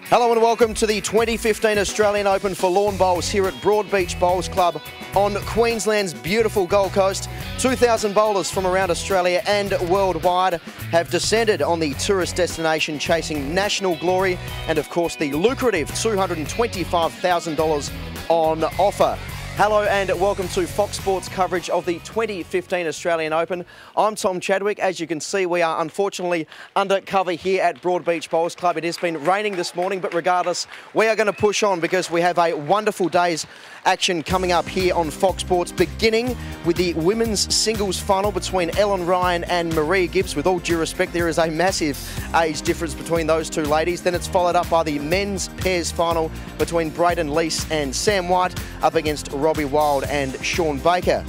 Hello and welcome to the 2015 Australian Open for lawn bowls here at Broadbeach Bowls Club on Queensland's beautiful Gold Coast. 2,000 bowlers from around Australia and worldwide have descended on the tourist destination chasing national glory and of course the lucrative $225,000 on offer. Hello and welcome to Fox Sports coverage of the 2015 Australian Open. I'm Tom Chadwick. As you can see, we are unfortunately undercover here at Broadbeach Bowls Club. It has been raining this morning, but regardless, we are going to push on because we have a wonderful day's action coming up here on Fox Sports, beginning with the women's singles final between Ellen Ryan and Maree Gibbs. With all due respect, there is a massive age difference between those two ladies. Then it's followed up by the men's pairs final between Braden Leese and Sam White up against Robbie Wild and Sean Baker.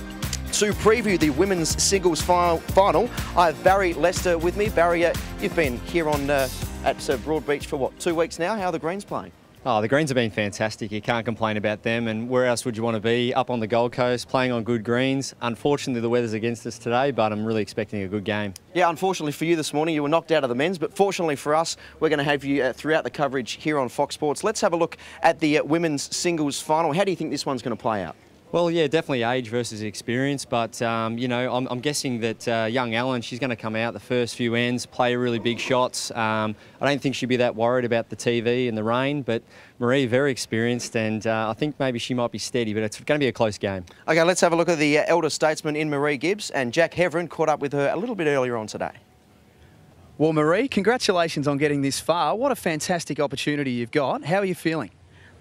To preview the women's singles final, I have Barry Lester with me. Barry, you've been here on at Broadbeach for what, 2 weeks now? How are the greens playing? Oh, the greens have been fantastic. You can't complain about them. And where else would you want to be? Up on the Gold Coast, playing on good greens. Unfortunately, the weather's against us today, but I'm really expecting a good game. Yeah, unfortunately for you this morning, you were knocked out of the men's, but fortunately for us, we're going to have you throughout the coverage here on Fox Sports. Let's have a look at the women's singles final. How do you think this one's going to play out? Well, yeah, definitely age versus experience, but, you know, I'm guessing that young Ellen, she's going to come out the first few ends, play really big shots. I don't think she'd be that worried about the TV and the rain, but Maree, very experienced, and I think maybe she might be steady, but it's going to be a close game. OK, let's have a look at the elder statesman in Maree Gibbs, and Jack Heverin caught up with her a little bit earlier on today. Well, Maree, congratulations on getting this far. What a fantastic opportunity you've got. How are you feeling?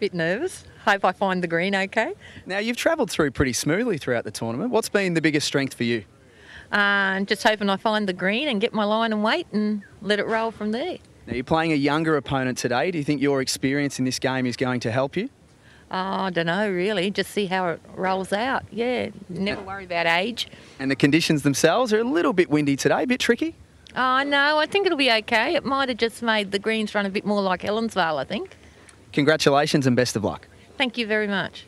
Bit nervous. Hope I find the green okay. Now, you've travelled through pretty smoothly throughout the tournament. What's been the biggest strength for you? Just hoping I find the green and get my line and weight and let it roll from there. Now, you're playing a younger opponent today. Do you think your experience in this game is going to help you? I don't know, really. Just see how it rolls out. Yeah, never worry about age. And the conditions themselves are a little bit windy today, a bit tricky? Oh, no, I think it'll be okay. It might have just made the greens run a bit more like Helensvale, I think. Congratulations and best of luck. Thank you very much.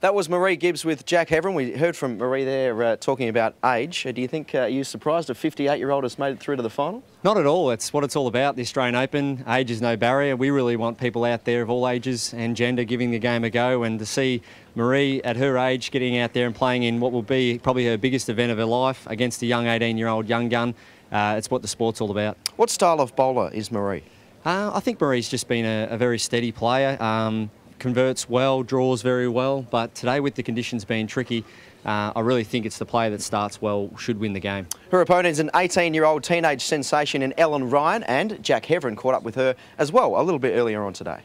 That was Maree Gibbs with Jack Heverin. We heard from Maree there talking about age. Do you think you're surprised a 58-year-old has made it through to the final? Not at all. It's what it's all about, the Australian Open. Age is no barrier. We really want people out there of all ages and gender giving the game a go, and to see Maree at her age getting out there and playing in what will be probably her biggest event of her life against a young 18-year-old young gun, it's what the sport's all about. What style of bowler is Maree? I think Maree's just been a very steady player. Converts well, draws very well, but today with the conditions being tricky, I really think it's the player that starts well should win the game. Her opponent is an 18-year-old teenage sensation in Ellen Ryan, and Jack Heverin caught up with her as well a little bit earlier on today.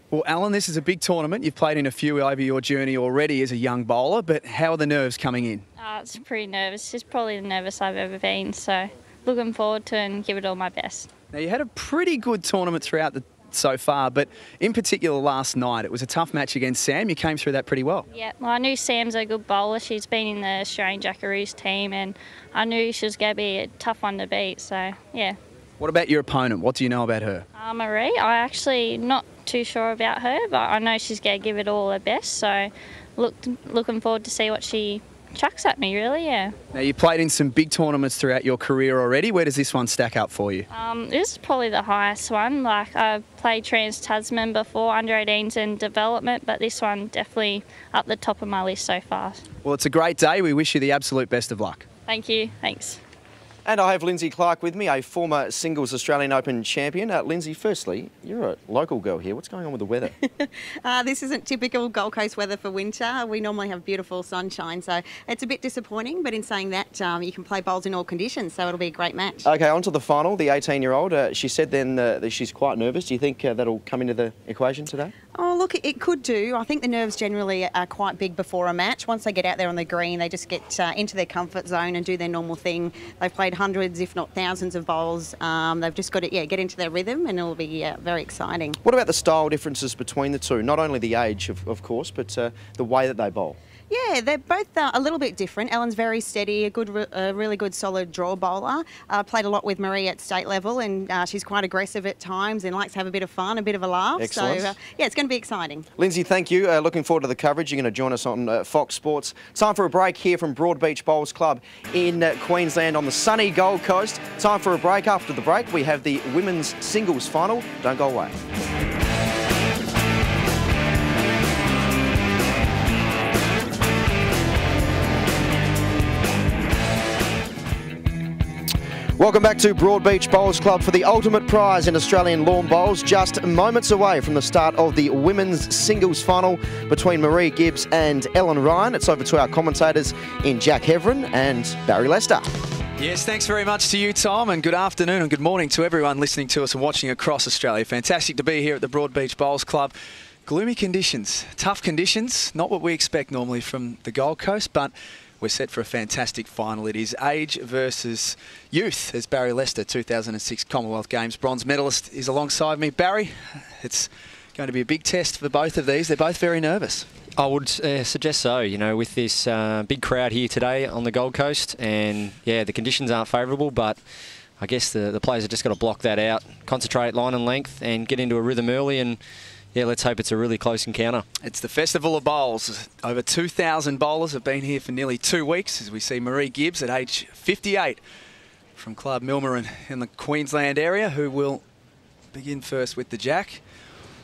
Well, Ellen, this is a big tournament. You've played in a few over your journey already as a young bowler, but how are the nerves coming in? It's pretty nervous. It's probably the nervous I've ever been, so looking forward to it and give it all my best. Now, you had a pretty good tournament throughout so far, but in particular last night, it was a tough match against Sam. You came through that pretty well. Yeah, well, I knew Sam's a good bowler. She's been in the Australian Jackaroos team, and I knew she was going to be a tough one to beat, so yeah. What about your opponent? What do you know about her? Maree, I actually not too sure about her, but I know she's going to give it all her best, so looking forward to see what she chucks at me, really, yeah. Now, you played in some big tournaments throughout your career already. Where does this one stack up for you? This is probably the highest one. Like, I've played Trans-Tasman before, under-18s and development, but this one definitely up the top of my list so far. Well, it's a great day. We wish you the absolute best of luck. Thank you. Thanks. And I have Lindsay Clark with me, a former singles Australian Open champion. Lindsay, firstly, you're a local girl here. What's going on with the weather? This isn't typical Gold Coast weather for winter. We normally have beautiful sunshine, so it's a bit disappointing. But in saying that, you can play bowls in all conditions, so it'll be a great match. OK, on to the final. The 18-year-old, she said then that she's quite nervous. Do you think that'll come into the equation today? Oh, look, it could do. I think the nerves generally are quite big before a match. Once they get out there on the green, they just get into their comfort zone and do their normal thing. They've played hundreds, if not thousands of bowls. They've just got to get into their rhythm, and it'll be very exciting. What about the style differences between the two? Not only the age, of course, but the way that they bowl. Yeah, they're both a little bit different. Ellen's very steady, a really good solid draw bowler. Played a lot with Maree at state level, and she's quite aggressive at times and likes to have a bit of fun, a bit of a laugh. Excellent. So, yeah, it's going to be exciting. Lindsay, thank you. Looking forward to the coverage. You're going to join us on Fox Sports. Time for a break here from Broadbeach Bowls Club in Queensland on the sunny Gold Coast. Time for a break. After the break, we have the women's singles final. Don't go away. Welcome back to Broadbeach Bowls Club for the ultimate prize in Australian lawn bowls. Just moments away from the start of the women's singles final between Maree Gibbs and Ellen Ryan. It's over to our commentators in Jack Heverin and Barry Lester. Yes, thanks very much to you, Tom, and good afternoon and good morning to everyone listening to us and watching across Australia. Fantastic to be here at the Broadbeach Bowls Club. Gloomy conditions, tough conditions, not what we expect normally from the Gold Coast, but we're set for a fantastic final. It is age versus youth, as Barry Lester, 2006 Commonwealth Games bronze medalist, is alongside me. Barry, it's going to be a big test for both of these. They're both very nervous. I would suggest so, you know, with this big crowd here today on the Gold Coast. And, yeah, the conditions aren't favourable, but I guess the players have just got to block that out, concentrate line and length and get into a rhythm early. And, yeah, let's hope it's a really close encounter. It's the Festival of Bowls. Over 2,000 bowlers have been here for nearly 2 weeks, as we see Maree Gibbs at age 58 from Club Milmer in the Queensland area, who will begin first with the jack.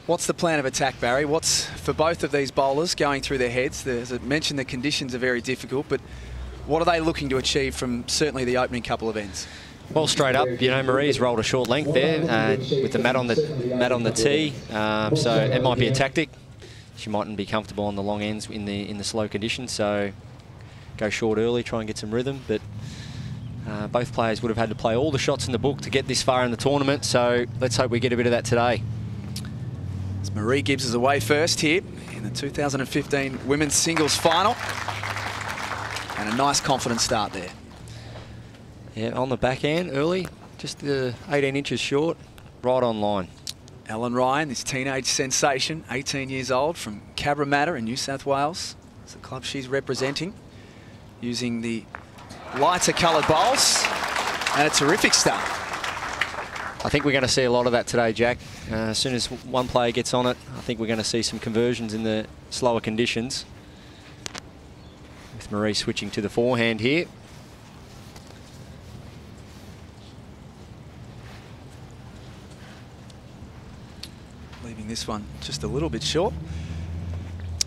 What's the plan of attack, Barry? What's, for both of these bowlers, going through their heads? As I mentioned, the conditions are very difficult, but what are they looking to achieve from certainly the opening couple of ends? Well, straight up, you know, Maree's rolled a short length there with the mat on the tee, so it might be a tactic. She mightn't be comfortable on the long ends in the slow conditions, so go short early, try and get some rhythm. But both players would have had to play all the shots in the book to get this far in the tournament, so let's hope we get a bit of that today. As Maree Gibbs is away first here in the 2015 women's singles final, and a nice confident start there. Yeah, on the backhand early, just 18 inches short, right on line. Ellen Ryan, this teenage sensation, 18 years old, from Cabramatta in New South Wales. It's the club she's representing, using the lighter coloured bowls, and a terrific start. I think we're going to see a lot of that today, Jack. As soon as one player gets on it, I think we're going to see some conversions in the slower conditions. With Maree switching to the forehand here. Leaving this one just a little bit short.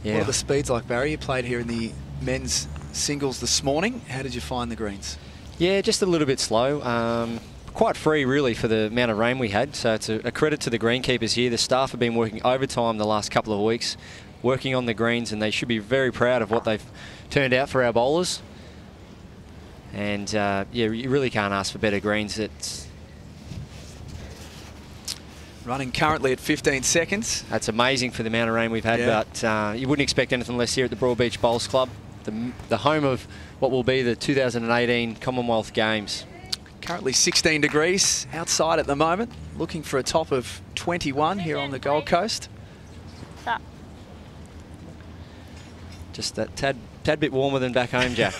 Yeah. What are the speeds like, Barry? You played here in the men's singles this morning. How did you find the greens? Yeah, just a little bit slow. Quite free, really, for the amount of rain we had. So it's a credit to the greenkeepers here. The staff have been working overtime the last couple of weeks, working on the greens, and they should be very proud of what they've turned out for our bowlers. And, yeah, you really can't ask for better greens. It's running currently at 15 seconds. That's amazing for the amount of rain we've had, yeah. But you wouldn't expect anything less here at the Broadbeach Bowls Club, the home of what will be the 2018 Commonwealth Games. Currently 16 degrees outside at the moment, looking for a top of 21 here on the Gold Coast. Stop. Just that tad bit warmer than back home, Jack.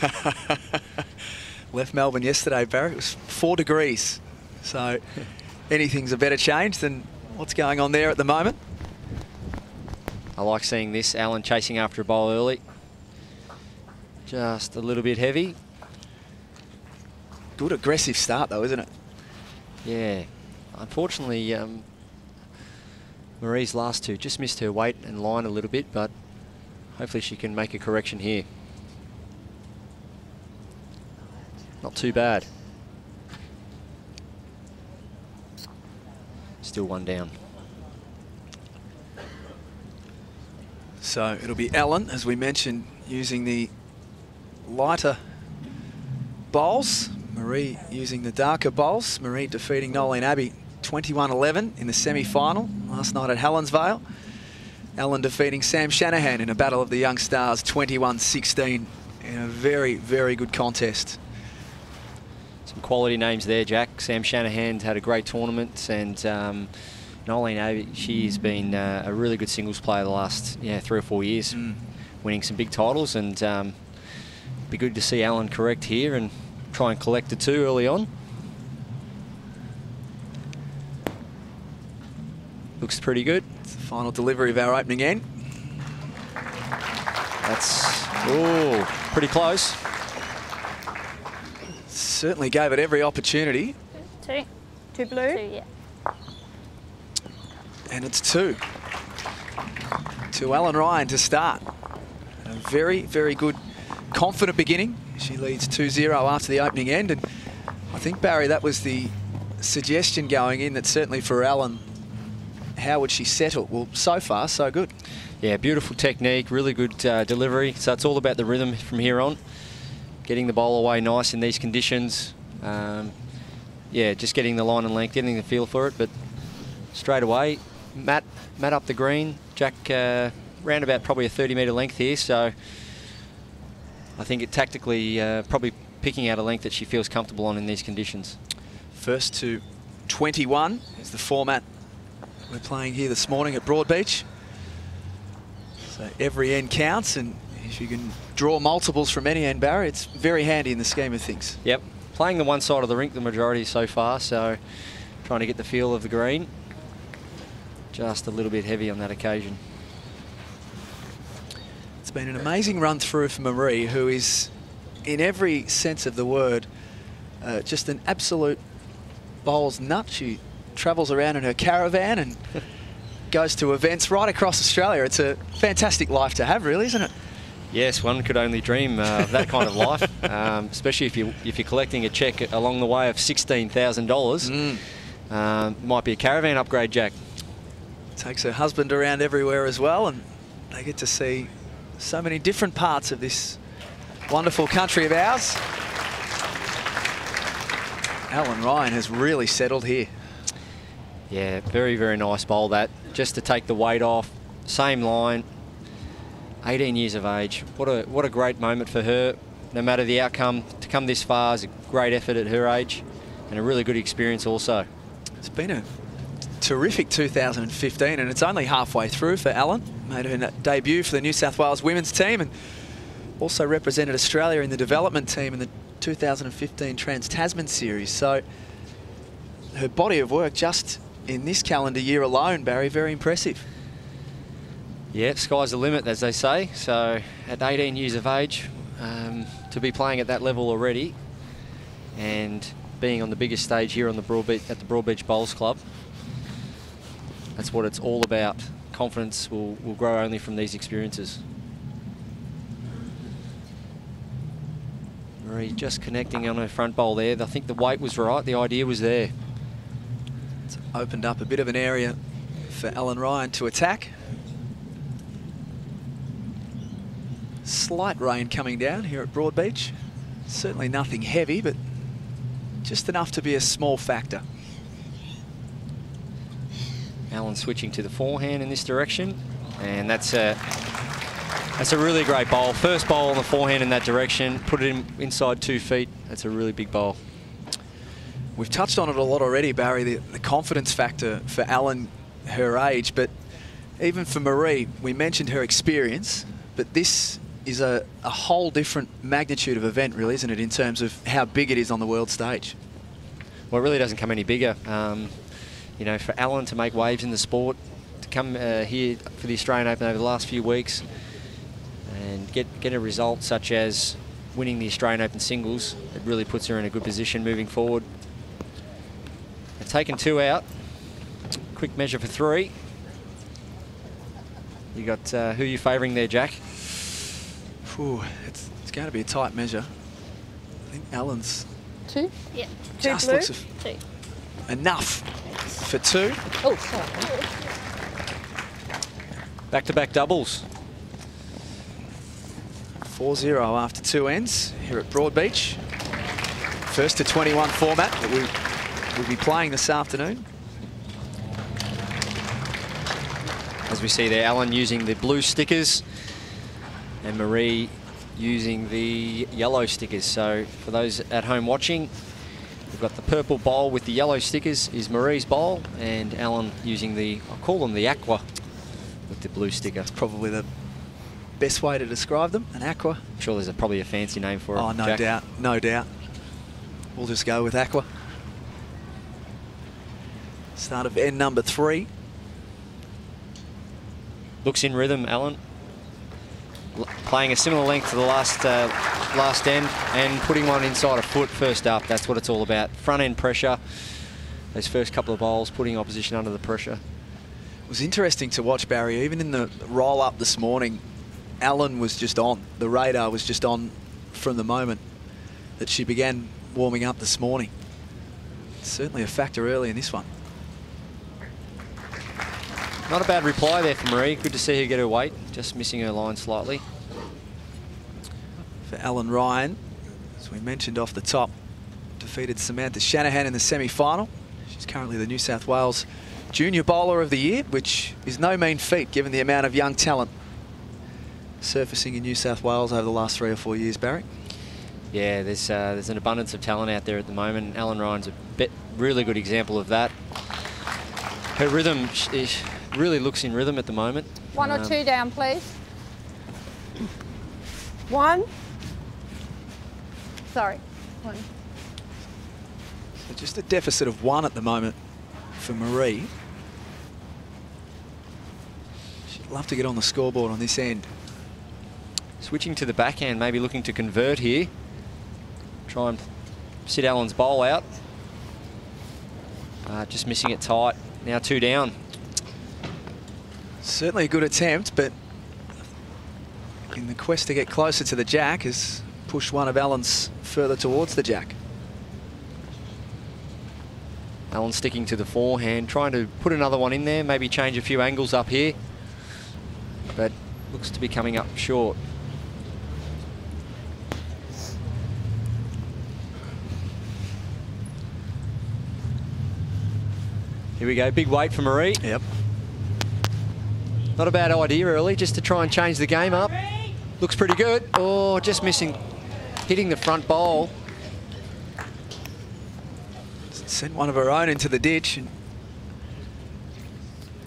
Left Melbourne yesterday, Barry. It was 4 degrees. So anything's a better change than what's going on there at the moment. I like seeing this. Allen chasing after a bowl early. Just a little bit heavy. Good aggressive start though, isn't it? Yeah. Unfortunately, Maree's last two just missed her weight and line a little bit, but hopefully she can make a correction here. Not too bad. Still one down. So it'll be Ellen, as we mentioned, using the lighter bowls. Maree using the darker bowls. Maree defeating Nolene Abbey 21-11 in the semi-final last night at Helensvale. Ellen defeating Sam Shanahan in a battle of the young stars 21-16 in a very, very good contest. Some quality names there, Jack. Sam Shanahan had a great tournament, and Nolene Abbey, she's been a really good singles player the last 3 or 4 years. winning some big titles, and be good to see Alan correct here and try and collect the 2 early on. Looks pretty good. It's the final delivery of our opening end. That's, ooh, pretty close. Certainly gave it every opportunity. 2. 2 blue? 2, yeah. And it's 2. To Ellen Ryan to start. A very, very good, confident beginning. She leads 2-0 after the opening end. And I think, Barry, that was the suggestion going in, that certainly for Ellen, how would she settle? Well, so far, so good. Yeah, beautiful technique, really good delivery. So it's all about the rhythm from here on. Getting the bowl away nice in these conditions. Yeah, just getting the line and length, getting the feel for it. But straight away, Matt up the green. Jack round about probably a 30-metre length here. So I think it tactically probably picking out a length that she feels comfortable on in these conditions. First to 21 is the format we're playing here this morning at Broadbeach. So every end counts, and if you can draw multiples from any end, Barry, it's very handy in the scheme of things. Yep, playing the one side of the rink the majority so far, so trying to get the feel of the green. Just a little bit heavy on that occasion. It's been an amazing run through for Maree, who is, in every sense of the word, just an absolute bowls nut. She travels around in her caravan and goes to events right across Australia. It's a fantastic life to have, really, isn't it? Yes, one could only dream of that kind of life, especially if you're collecting a cheque along the way of $16,000. Might be a caravan upgrade, Jack. Takes her husband around everywhere as well, and they get to see so many different parts of this wonderful country of ours. Ellen Ryan has really settled here. Yeah, very, very nice bowl that. Just to take the weight off, same line, 18 years of age. What a great moment for her. No matter the outcome, to come this far is a great effort at her age, and a really good experience also. It's been a terrific 2015, and it's only halfway through for Ellen. Made her debut for the New South Wales women's team, and also represented Australia in the development team in the 2015 Trans-Tasman series. So her body of work just in this calendar year alone, Barry, very impressive. Yeah, sky's the limit, as they say. So at 18 years of age, to be playing at that level already, and being on the biggest stage here on the Broadbeach Bowls Club, that's what it's all about. Confidence will grow only from these experiences. Maree just connecting on her front bowl there. I think the weight was right, the idea was there. It's opened up a bit of an area for Ellen Ryan to attack. Slight rain coming down here at Broadbeach. Certainly nothing heavy, but just enough to be a small factor. Alan switching to the forehand in this direction, and that's a really great bowl. First bowl on the forehand in that direction, put it inside 2 feet. That's a really big bowl. We've touched on it a lot already, Barry, the confidence factor for Alan, her age, but even for Maree, we mentioned her experience, but this is a whole different magnitude of event, really, isn't it, in terms of how big it is on the world stage? Well, it really doesn't come any bigger. You know, for Alan to make waves in the sport, to come here for the Australian Open over the last few weeks and get a result such as winning the Australian Open singles, it really puts her in a good position moving forward. They've taken 2 out. Quick measure for 3. You got who are you favouring there, Jack? Ooh, it's going to be a tight measure. I think Alan's 2? Yeah. just 2 looks 2. enough for 2. Oh, sorry. Back-to-back doubles. 4-0 after 2 ends here at Broadbeach. First to 21 format that we'll be playing this afternoon. As we see there, Alan using the blue stickers and Maree using the yellow stickers. So for those at home watching, we've got the purple bowl with the yellow stickers is Maree's bowl, and Alan using the, I'll call them the aqua with the blue sticker. It's probably the best way to describe them, an aqua. I'm sure there's probably a fancy name for it. Oh, no Jack. doubt, no doubt. We'll just go with aqua. Start of end number 3. Looks in rhythm, Alan. Playing a similar length to the last end and putting one inside a foot first up. That's what it's all about. Front end pressure. Those first couple of bowls, putting opposition under the pressure. It was interesting to watch, Barry. Even in the roll-up this morning, Alan was just on. The radar was just on from the moment that she began warming up this morning. Certainly a factor early in this one. Not a bad reply there for Maree. Good to see her get her weight. Just missing her line slightly. For Alan Ryan, as we mentioned off the top, defeated Samantha Shanahan in the semi-final. She's currently the New South Wales Junior Bowler of the Year, which is no mean feat given the amount of young talent surfacing in New South Wales over the last 3 or 4 years, Barry. Yeah, there's an abundance of talent out there at the moment. Alan Ryan's a really good example of that. Her rhythm really looks in rhythm at the moment. 1 or 2 down, please. 1. Sorry. 1. So just a deficit of 1 at the moment for Maree. She'd love to get on the scoreboard on this end. Switching to the backhand, maybe looking to convert here. Try and sit Alan's bowl out. Just missing it tight. Now 2 down. Certainly a good attempt, but in the quest to get closer to the jack has pushed one of Alan's further towards the jack. Alan sticking to the forehand, trying to put another one in there, maybe change a few angles up here, but looks to be coming up short. Here we go, big weight for Maree. Yep. Not a bad idea early, just to try and change the game up. Looks pretty good. Oh, just missing, hitting the front bowl. Sent one of her own into the ditch. And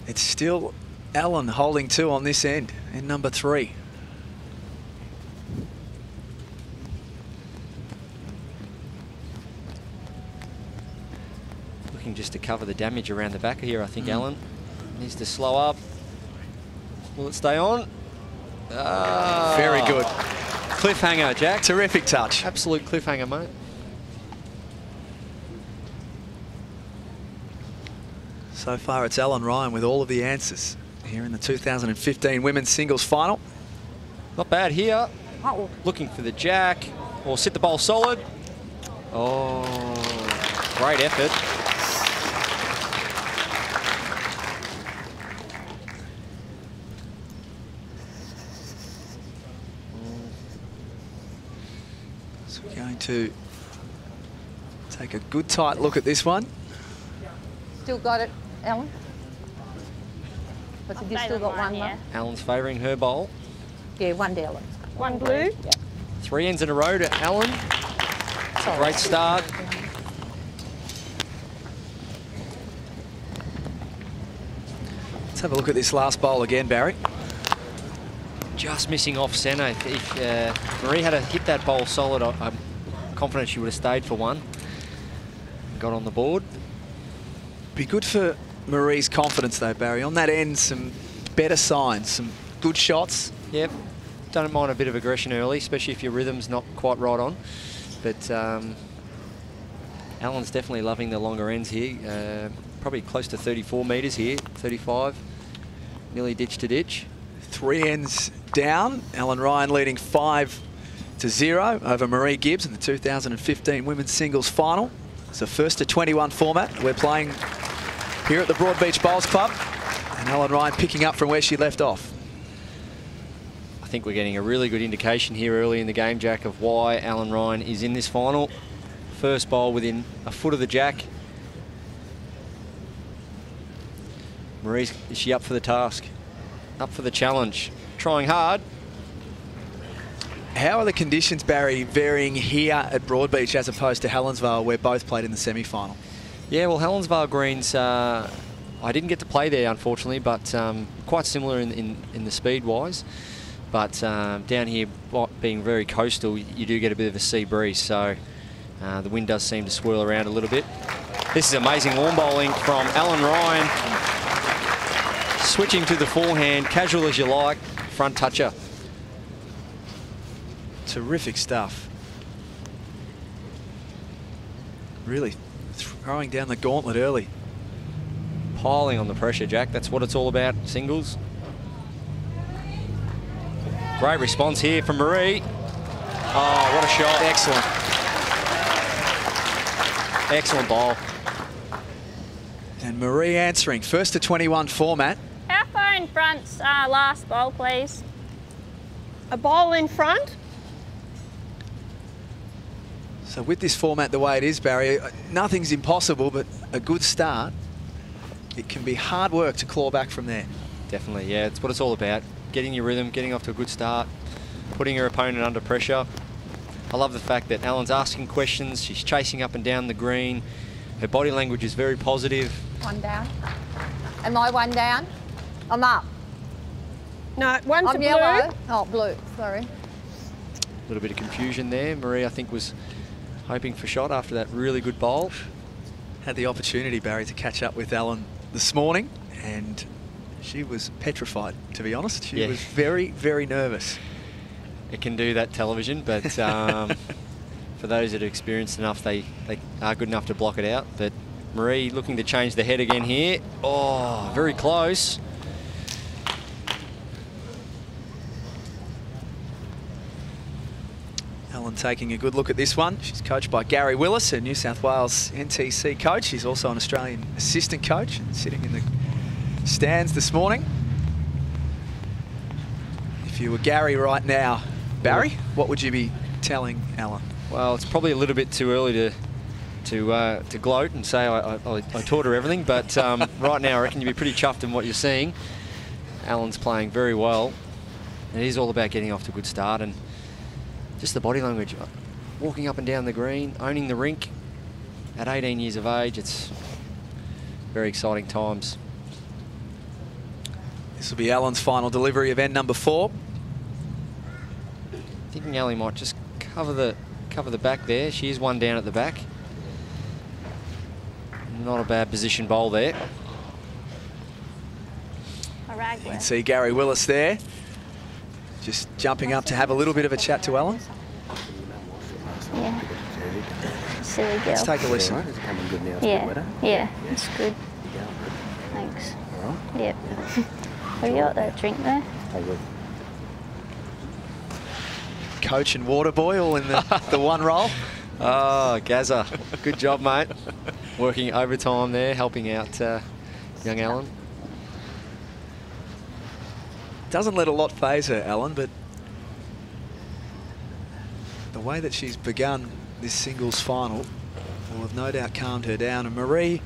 it's still Alan holding 2 on this end, in number 3. Looking just to cover the damage around the back here, I think Alan needs to slow up. Will it stay on? Very good. Cliffhanger, Jack. Terrific touch. Absolute cliffhanger, mate. So far it's Alan Ryan with all of the answers here in the 2015 Women's Singles Final. Not bad here. Looking for the jack. Or sit the bowl solid. Oh, great effort. So we're going to take a good tight look at this one. Still got it, Alan? But you still got 1 more? Alan's favouring her bowl. Yeah, 1 down. 1 blue. Yeah. 3 ends in a row to Alan. It's a great start. Let's have a look at this last bowl again, Barry. Just missing off centre. If Maree had hit that bowl solid, I'm confident she would have stayed for 1. Got on the board. Be good for Maree's confidence though, Barry. On that end, some better signs, some good shots. Yep. Don't mind a bit of aggression early, especially if your rhythm's not quite right on. But Alan's definitely loving the longer ends here. Probably close to 34 metres here, 35. Nearly ditch to ditch. 3 ends down. Alan Ryan leading 5-0 over Maree Gibbs in the 2015 Women's Singles Final. It's a 1st to 21 format. We're playing here at the Broadbeach Bowls Club. And Alan Ryan picking up from where she left off. I think we're getting a really good indication here early in the game, Jack, of why Alan Ryan is in this final. First bowl within a foot of the jack. Maree's, is she up for the task? Up for the challenge. Trying hard. How are the conditions, Barry, varying here at Broadbeach as opposed to Helensvale, where both played in the semi-final? Yeah, well, Helensvale Greens, I didn't get to play there, unfortunately, but quite similar in the speed-wise. But down here, being very coastal, you do get a bit of a sea breeze, so the wind does seem to swirl around a little bit. This is amazing lawn bowling from Alan Ryan. Switching to the forehand, casual as you like, front toucher. Terrific stuff. Really throwing down the gauntlet early. Piling on the pressure, Jack. That's what it's all about, singles. Great response here from Maree. Oh, what a shot. Excellent. Excellent ball. And Maree answering. First to 21 format. How far in front's last bowl, please? A ball in front? So with this format the way it is, Barry, nothing's impossible, but a good start. It can be hard work to claw back from there. Definitely, yeah. It's what it's all about. Getting your rhythm, getting off to a good start, putting your opponent under pressure. I love the fact that Alan's asking questions. She's chasing up and down the green. Her body language is very positive. One down. Am I one down? I'm up. No, one's I'm a yellow. blue. Oh, blue, sorry. A little bit of confusion there. Maree, I think, was hoping for shot after that really good bowl. Had the opportunity, Barry, to catch up with Alan this morning, and she was petrified, to be honest. She was very, very nervous. It can do that, television, but for those that are experienced enough, they are good enough to block it out. But Maree looking to change the head again here. Oh, very close. Alan taking a good look at this one. She's coached by Gary Willis, a New South Wales NTC coach. She's also an Australian assistant coach and sitting in the stands this morning. If you were Gary right now, Barry, what would you be telling Alan? Well, it's probably a little bit too early to gloat and say I taught her everything, but right now I reckon you'd be pretty chuffed in what you're seeing. Alan's playing very well. It is all about getting off to a good start and just the body language. Walking up and down the green, owning the rink at 18 years of age. It's very exciting times. This will be Alan's final delivery of end number 4. Thinking Ali might just cover the back there. She is one down at the back. Not a bad position bowl there. You can see Gary Willis there, just jumping up to have a little bit of a chat to Alan. Yeah. Silly girl. Let's take a listen. Yeah, it's good. Thanks. Yep. Have you got that drink there? Coach and water boy all in the one role. Oh, Gazza. Good job, mate. Working overtime there, helping out young Alan. Doesn't let a lot phase her, Alan, but the way that she's begun this singles final will have no doubt calmed her down. And Maree,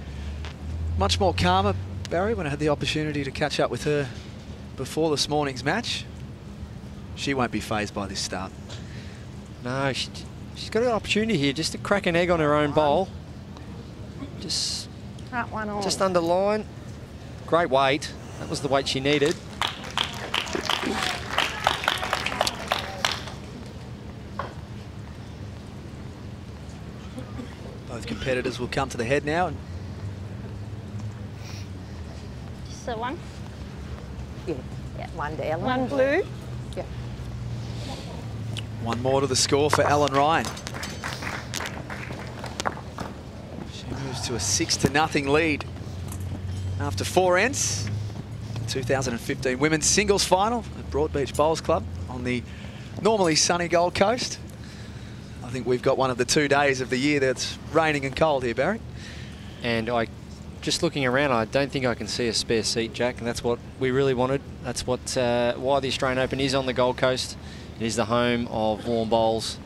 much more calmer, Barry, when I had the opportunity to catch up with her before this morning's match. She won't be phased by this start. No, she's got an opportunity here just to crack an egg on her own bowl. Just under line. Great weight. That was the weight she needed. Both competitors will come to the head now. Just the one? Yeah. One down. One blue. Yeah. One more to the score for Alan Ryan. She moves to a 6-0 lead after 4 ends. 2015 Women's Singles Final at Broadbeach Bowls Club on the normally sunny Gold Coast. I think we've got one of the 2 days of the year that's raining and cold here, Barry. And just looking around, I don't think I can see a spare seat, Jack, and that's what we really wanted. That's what why the Australian Open is on the Gold Coast. It is the home of lawn bowls.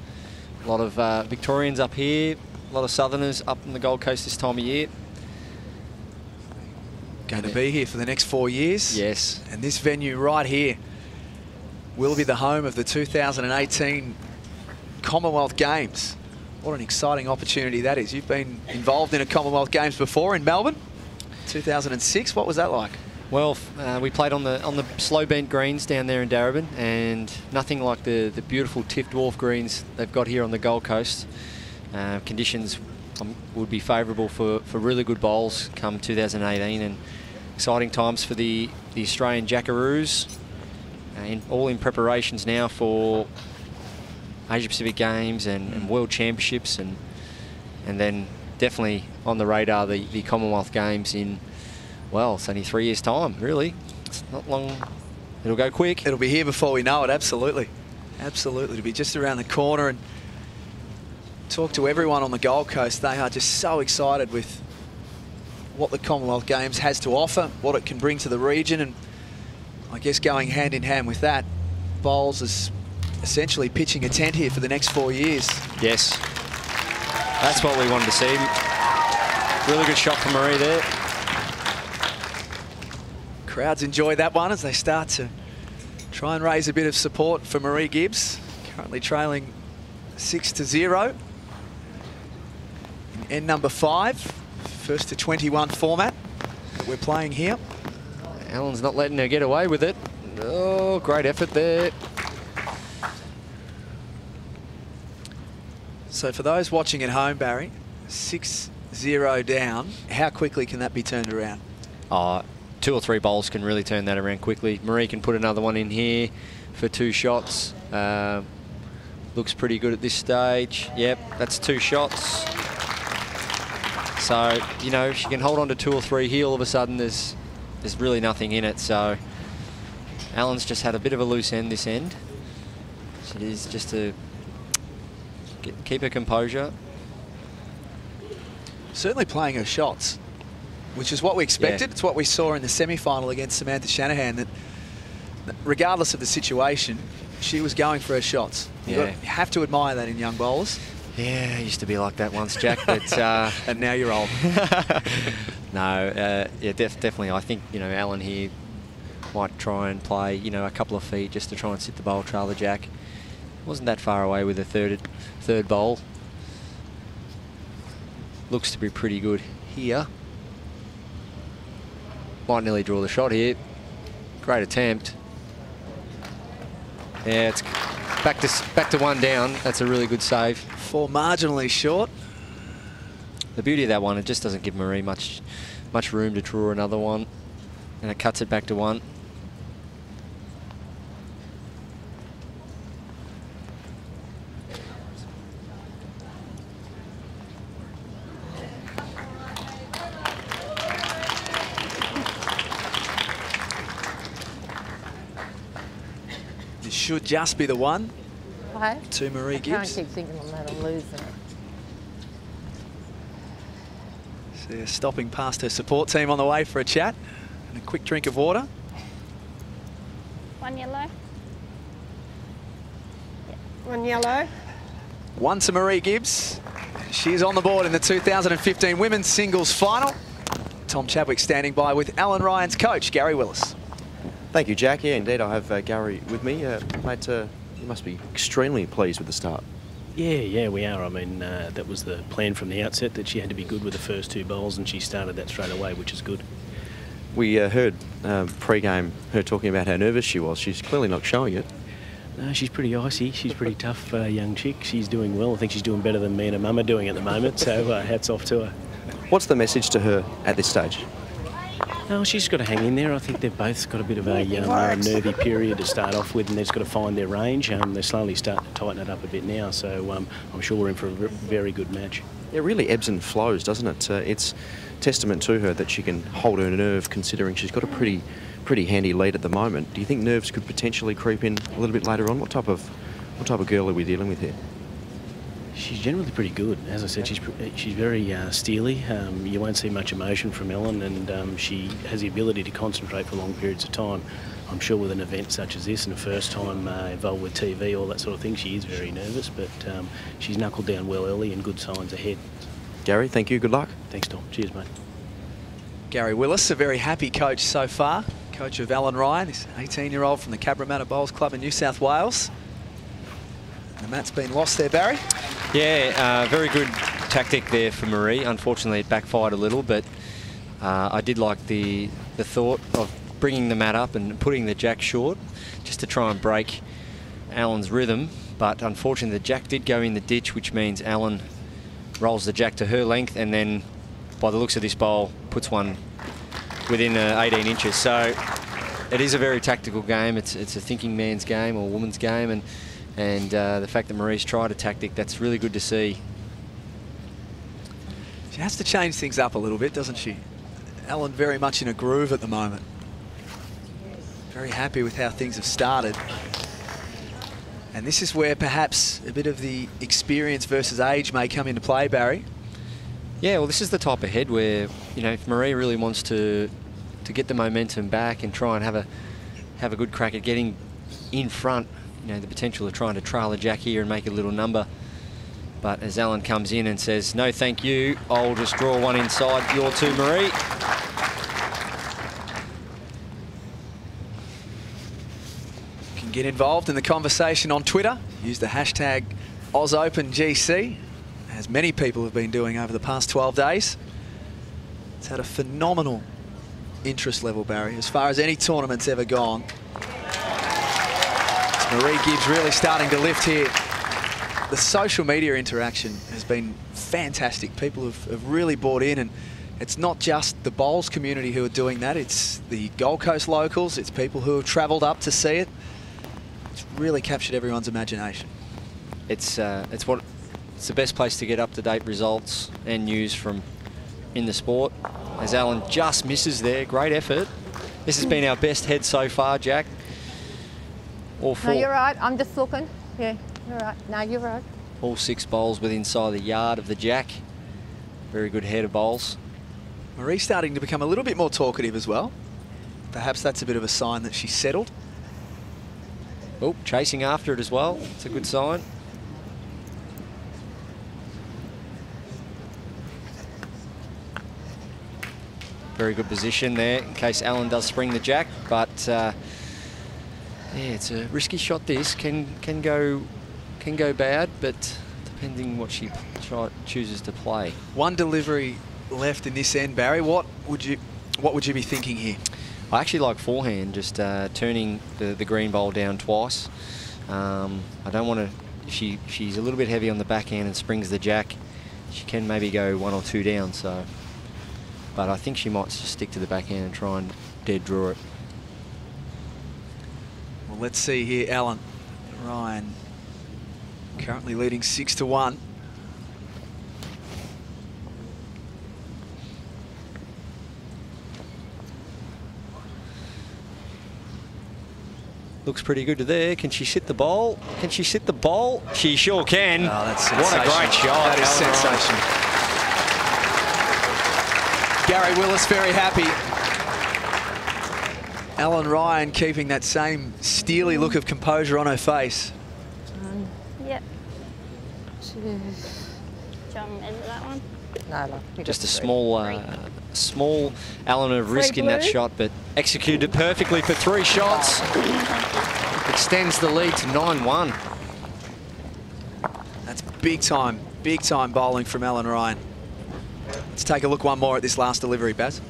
A lot of Victorians up here, a lot of Southerners up on the Gold Coast this time of year. Going to be here for the next 4 years. Yes. And this venue right here will be the home of the 2018 Commonwealth Games. What an exciting opportunity that is. You've been involved in a Commonwealth Games before in Melbourne, 2006. What was that like? Well, we played on the slow bent greens down there in Darebin, and nothing like the beautiful Tiff Dwarf greens they've got here on the Gold Coast. Conditions would be favourable for really good bowls come 2018, and exciting times for the Australian Jackaroos, all in preparations now for Asia Pacific Games and World Championships, and then definitely on the radar the Commonwealth Games in, well, it's only 3 years' time, really. It's not long. It'll go quick. It'll be here before we know it, absolutely. Absolutely. It'll be just around the corner. And talk to everyone on the Gold Coast. They are just so excited with what the Commonwealth Games has to offer, what it can bring to the region. And I guess going hand in hand with that, Bowls is essentially pitching a tent here for the next 4 years. Yes. That's what we wanted to see. Really good shot from Maree there. Crowds enjoy that one as they start to try and raise a bit of support for Maree Gibbs, currently trailing 6-0 in end number 5, first to 21 format that we're playing here. Alan's not letting her get away with it. Oh, great effort there. So for those watching at home, Barry, 6-0 down, how quickly can that be turned around? 2 or 3 bowls can really turn that around quickly. Maree can put another one in here for 2 shots. Looks pretty good at this stage. Yep, that's 2 shots. So, you know, if she can hold on to 2 or 3 here, all of a sudden there's really nothing in it. So Alan's just had a bit of a loose end this end. So it is just to keep her composure. Certainly playing her shots, which is what we expected. Yeah. It's what we saw in the semi-final against Samantha Shanahan, that regardless of the situation, she was going for her shots. You have to admire that in young bowlers. Yeah, I used to be like that once, Jack, but... and now you're old. No, yeah, definitely. I think, you know, Alan here might try and play, you know, a couple of feet just to try and sit the bowl trail of Jack. Wasn't that far away with the third bowl. Looks to be pretty good here. Might nearly draw the shot here. Great attempt. Yeah, it's back to 1 down. That's a really good save. 4 marginally short. The beauty of that one, it just doesn't give Maree much room to draw another one, and it cuts it back to 1. Should just be the 1 Hey? to Maree Gibbs. I can't keep thinking I'm going to lose it. So yeah, stopping past her support team on the way for a chat and a quick drink of water. 1 yellow. 1 yellow. 1 to Maree Gibbs. She's on the board in the 2015 Women's Singles Final. Tom Chadwick standing by with Alan Ryan's coach, Gary Willis. Thank you, Jack. Yeah, indeed, I have Gary with me. Mate, you must be extremely pleased with the start. Yeah, we are. I mean, that was the plan from the outset, that she had to be good with the first 2 bowls, and she started that straight away, which is good. We heard pre-game her talking about how nervous she was. She's clearly not showing it. No, she's pretty icy. She's pretty tough young chick. She's doing well. I think she's doing better than me and her mum are doing at the moment, so hats off to her. What's the message to her at this stage? No, she's got to hang in there. I think they've both got a bit of a nervy period to start off with, and they've just got to find their range. They're slowly starting to tighten it up a bit now, so I'm sure we're in for a very good match. It really ebbs and flows, doesn't it? It's testament to her that she can hold her nerve, considering she's got a pretty handy lead at the moment. Do you think nerves could potentially creep in a little bit later on? What type of girl are we dealing with here? She's generally pretty good. As I said, she's very steely. You won't see much emotion from Ellen, and she has the ability to concentrate for long periods of time. I'm sure with an event such as this and the first time involved with TV, all that sort of thing, she is very nervous, but she's knuckled down well early and good signs ahead. Gary, thank you. Good luck. Thanks, Tom. Cheers, mate. Gary Willis, a very happy coach so far. Coach of Alan Ryan, this 18-year-old from the Cabramatta Bowls Club in New South Wales. And that's been lost there, Barry. Yeah, very good tactic there for Maree. Unfortunately, it backfired a little, but I did like the thought of bringing the mat up and putting the jack short just to try and break Alan's rhythm, but unfortunately the jack did go in the ditch, which means Alan rolls the jack to her length and then, by the looks of this bowl, puts one within 18 inches. So it is a very tactical game. It's a thinking man's game or woman's game, and the fact that Maree's tried a tactic, that's really good to see. She has to change things up a little bit, doesn't she? Alan very much in a groove at the moment. Very happy with how things have started. And this is where perhaps a bit of the experience versus age may come into play, Barry. Yeah, well, this is the type of head where, you know, if Maree really wants to get the momentum back and try and have a good crack at getting in front, you know, the potential of trying to trail a jack here and make a little number. But as Alan comes in and says, no, thank you, I'll just draw one inside your two, Maree. You can get involved in the conversation on Twitter. Use the hashtag OzOpenGC, as many people have been doing over the past 12 days. It's had a phenomenal interest level, Barry, as far as any tournament's ever gone. It's Maree Gibbs really starting to lift here. The social media interaction has been fantastic. People have really bought in, and it's not just the bowls community who are doing that. It's the Gold Coast locals. It's people who have travelled up to see it. It's really captured everyone's imagination. It's the best place to get up-to-date results and news from in the sport. As Alan just misses there, great effort. This has been our best head so far, Jack. All four. No, you're right. I'm just looking. Yeah, you're right. No, you're right. All 6 bowls within inside the yard of the jack. Very good head of bowls. Maree starting to become a little bit more talkative as well. Perhaps that's a bit of a sign that she's settled. Oh, chasing after it as well. It's a good sign. Very good position there in case Alan does spring the jack, but yeah, it's a risky shot. This can go bad, but depending what she chooses to play. One delivery left in this end, Barry. What would you be thinking here? I actually like forehand, just turning the green bowl down twice. I don't want to. She's a little bit heavy on the backhand and springs the jack. She can maybe go 1 or 2 down. So. But I think she might just stick to the backhand and try and dead draw it. Well, let's see here, Alan. Ryan currently leading 6-1. Looks pretty good to there. Can she sit the bowl? Can she sit the bowl? She sure can. Oh, that's sensational. What a great shot. That is sensational. Gary Willis very happy. Alan Ryan keeping that same steely look of composure on her face. Yep. Do you want me to edit that one? No, just a small element of risk in that shot, but executed perfectly for 3 shots. Extends the lead to 9-1. That's big time bowling from Alan Ryan. Let's take a look one more at this last delivery, Baz.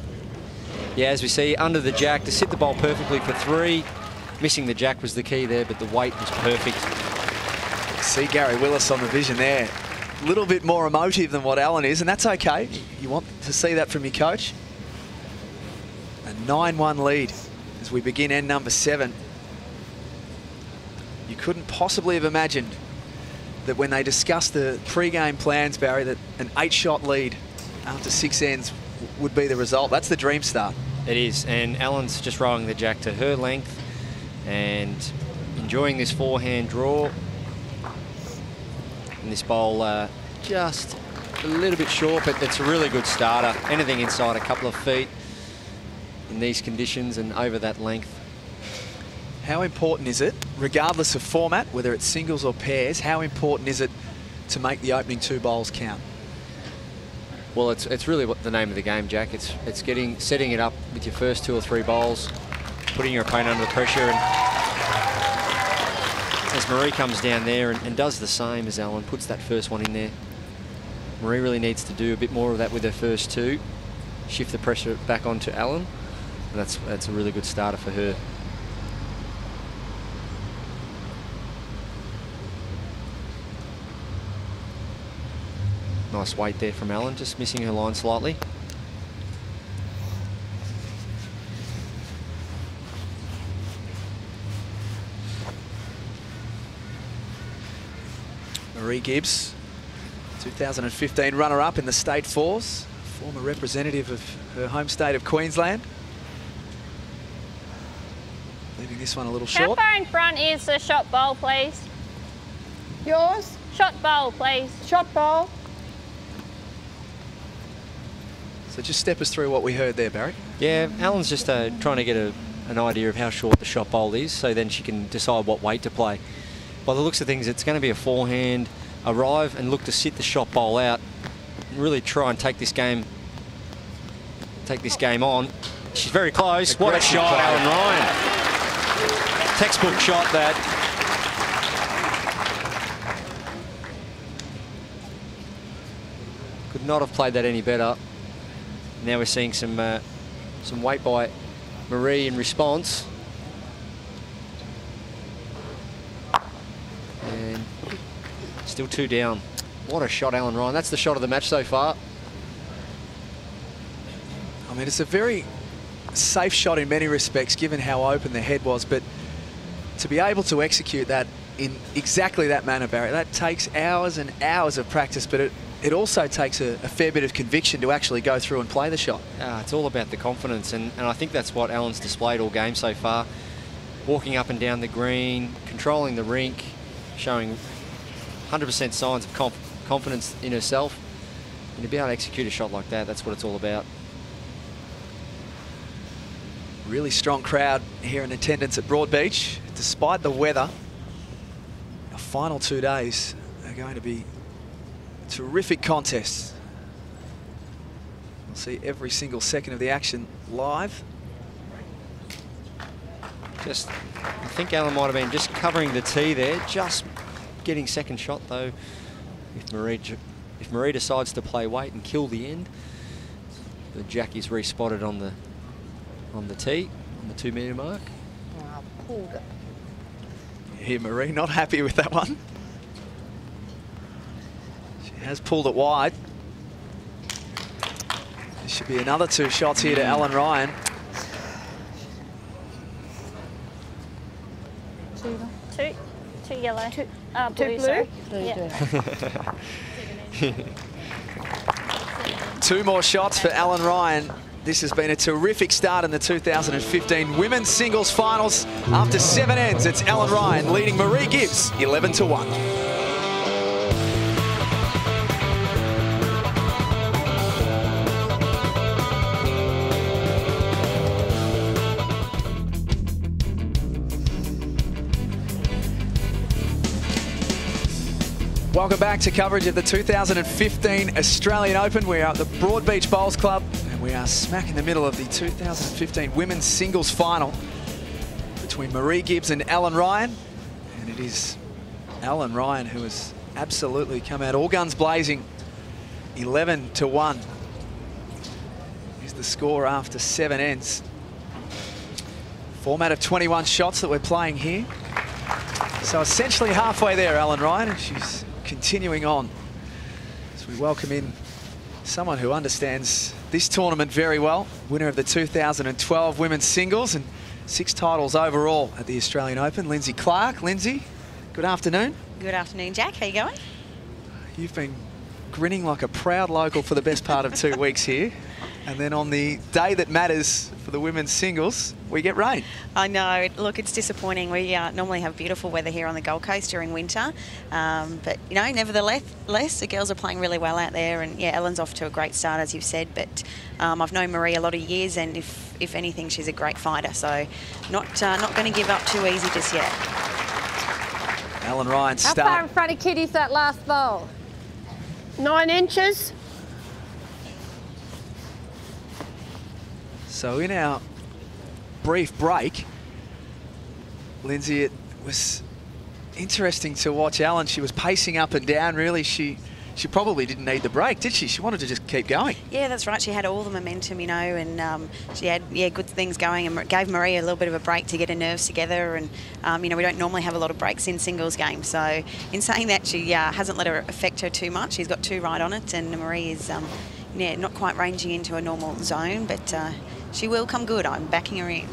Yeah, as we see, under the jack to sit the bowl perfectly for 3. Missing the jack was the key there, but the weight was perfect. See Gary Willis on the vision there. A little bit more emotive than what Alan is, and that's okay. You want to see that from your coach. A 9-1 lead as we begin end number 7. You couldn't possibly have imagined that when they discussed the pre-game plans, Barry, that an 8-shot lead after 6 ends would be the result. That's the dream start. It is, and Alan's just rolling the jack to her length and enjoying this forehand draw. And this bowl just a little bit short, but it's a really good starter. Anything inside a couple of feet in these conditions and over that length. How important is it, regardless of format, whether it's singles or pairs, how important is it to make the opening 2 bowls count? Well, it's really what the name of the game, Jack. It's setting it up with your first 2 or 3 bowls, putting your opponent under pressure, and as Maree comes down there and does the same as Alan, puts that first one in there. Maree really needs to do a bit more of that with her first 2. shift the pressure back onto Allen. And that's a really good starter for her. Nice weight there from Allen, just missing her line slightly. Maree Gibbs, 2015 runner-up in the State Fours, former representative of her home state of Queensland. Leaving this one a little short. How far in front is the shot bowl, please? Yours? Shot bowl, please. Shot bowl. So just step us through what we heard there, Barry. Yeah, Alan's just trying to get an idea of how short the shot bowl is, so then she can decide what weight to play. By the looks of things, it's going to be a forehand, arrive and look to sit the shot bowl out, and really try and take this game on. She's very close. What a shot, Alan Ryan. Textbook shot that. Could not have played that any better. Now we're seeing some weight by Maree in response. And still 2 down. What a shot, Alan Ryan. That's the shot of the match so far. I mean, it's a very safe shot in many respects, given how open the head was, but to be able to execute that in exactly that manner, Barry, that takes hours and hours of practice, but it also takes a fair bit of conviction to actually go through and play the shot. It's all about the confidence, and I think that's what Alan's displayed all game so far. Walking up and down the green, controlling the rink, showing 100% signs of confidence in herself. And to be able to execute a shot like that, that's what it's all about. Really strong crowd here in attendance at Broadbeach. Despite the weather, our final 2 days are going to be terrific contests. We'll see every single second of the action live. I think Alan might have been just covering the tee there, just getting second shot though. If Maree decides to play weight and kill the end, the Jackie's respotted on the tee, on the 2 metre mark. Oh, pulled it. Here, Maree not happy with that one. She has pulled it wide. There should be another 2 shots here to Alan Ryan. Two yellow. Two blue, blue? sorry. Yeah. 2 more shots for Alan Ryan. This has been a terrific start in the 2015 Women's Singles Finals. After 7 ends, it's Alan Ryan leading Maree Gibbs 11-1. Welcome back to coverage of the 2015 Australian Open. We are at the Broadbeach Bowls Club and we are smack in the middle of the 2015 Women's Singles Final between Maree Gibbs and Alan Ryan. And it is Alan Ryan who has absolutely come out all guns blazing. 11-1 is the score after 7 ends. Format of 21 shots that we're playing here. So essentially halfway there, Alan Ryan, and she's continuing on as we welcome in someone who understands this tournament very well. Winner of the 2012 Women's Singles and 6 titles overall at the Australian Open, Lindsay Clark. Lindsay, good afternoon. Good afternoon, Jack. How you going? You've been grinning like a proud local for the best part of 2 weeks here. And then on the day that matters for the women's singles, we get rain. I know. Look, it's disappointing. We normally have beautiful weather here on the Gold Coast during winter. But, you know, nevertheless, the girls are playing really well out there. And, yeah, Ellen's off to a great start, as you've said. But I've known Maree a lot of years, and if anything, she's a great fighter. So not going to give up too easy just yet. Alan Ryan How far in front of Kitty's that last bowl? 9 inches. So in our brief break, Lindsay, it was interesting to watch Alan. She was pacing up and down, really. She she probably didn't need the break, did she? She wanted to just keep going. Yeah, that's right. She had all the momentum, you know, and she had, good things going, and gave Maree a little bit of a break to get her nerves together. And, you know, we don't normally have a lot of breaks in singles games. So in saying that, she hasn't let her affect her too much. She's got 2 right on it, and Maree is, not quite ranging into a normal zone, but she will come good. I'm backing her in.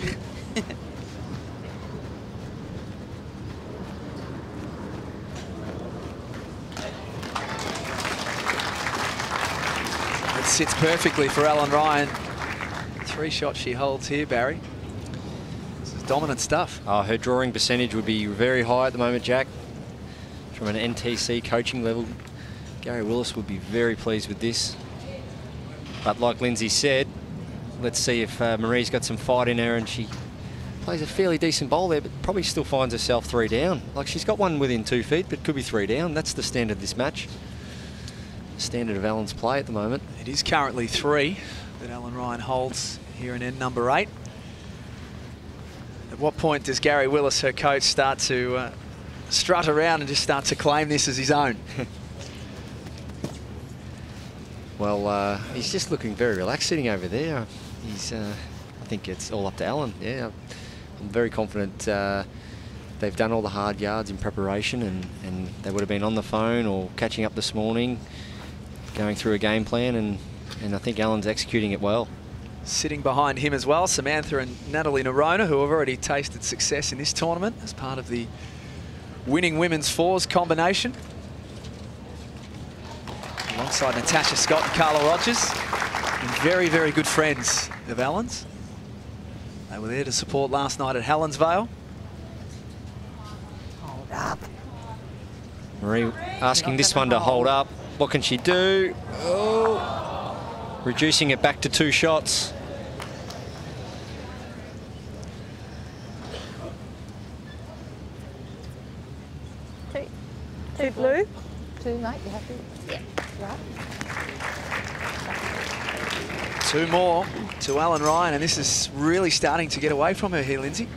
It sits perfectly for Ellen Ryan. 3 shots she holds here, Barry. This is dominant stuff. Oh, her drawing percentage would be very high at the moment, Jack. From an NTC coaching level, Gary Willis would be very pleased with this. But like Lindsay said, let's see if Maree's got some fight in her, and she plays a fairly decent bowl there, but probably still finds herself 3 down. Like, she's got one within 2 feet, but could be 3 down. That's the standard of this match. Standard of Ellen's play at the moment. It is currently 3 that Ellen Ryan holds here in end number 8. At what point does Gary Willis, her coach, start to strut around and just start to claim this as his own? Well, he's just looking very relaxed sitting over there. He's, I think it's all up to Ellen. Yeah, I'm very confident they've done all the hard yards in preparation, and they would have been on the phone or catching up this morning, going through a game plan, and I think Ellen's executing it well. Sitting behind him as well, Samantha and Natalie Nerona, who have already tasted success in this tournament as part of the winning women's fours combination. Alongside Natasha Scott and Carla Rogers, and very, very good friends of Ellen's. They were there to support last night at Helensvale. Hold up. Maree asking this one to hold up. What can she do? Oh, reducing it back to 2 shots. Two blue. 2, mate, you happy? Yeah. Right. 2 more to Ellen Ryan, and this is really starting to get away from her here, Lindsay.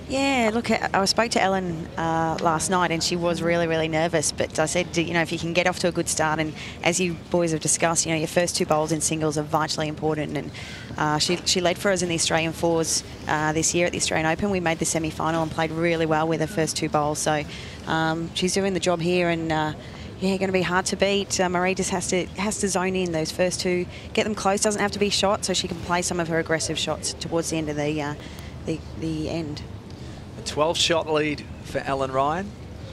Yeah, look, I spoke to Ellen last night, and she was really, really nervous. But I said, you know, if you can get off to a good start, and as you boys have discussed, you know, your first 2 bowls in singles are vitally important. And she led for us in the Australian fours this year at the Australian Open. We made the semi-final and played really well with her first 2 bowls. So she's doing the job here, and yeah, going to be hard to beat. Maree just has to zone in those first 2, get them close. Doesn't have to be shot, so she can play some of her aggressive shots towards the end of the end. 12-shot lead for Ellen Ryan.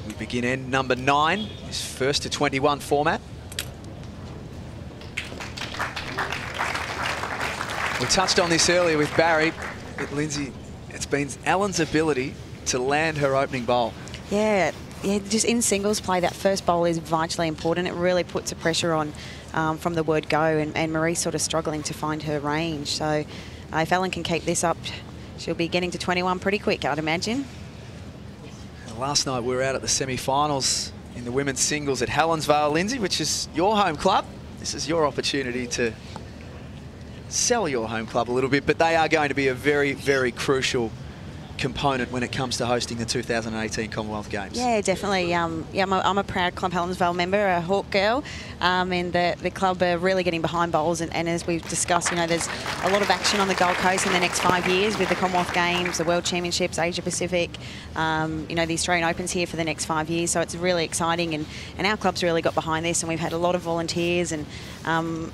We begin end number 9, this 1st to 21 format. We touched on this earlier with Barry, but Lindsay, it's been Ellen's ability to land her opening bowl. Yeah, just in singles play, that first bowl is vitally important. It really puts a pressure on from the word go, and Maree's sort of struggling to find her range. So if Ellen can keep this up, she'll be getting to 21 pretty quick, I'd imagine. Last night we were out at the semi-finals in the women's singles at Helensvale, Lindsay, which is your home club. This is your opportunity to sell your home club a little bit, but they are going to be a very, very crucial component when it comes to hosting the 2018 Commonwealth Games. Yeah, definitely. Yeah, I'm a proud Club Helensvale member, a Hawk girl, and the club are really getting behind bowls. And as we've discussed, you know, there's a lot of action on the Gold Coast in the next 5 years with the Commonwealth Games, the World Championships, Asia Pacific, you know, the Australian Open's here for the next 5 years. So it's really exciting, and our club's really got behind this, and we've had a lot of volunteers. And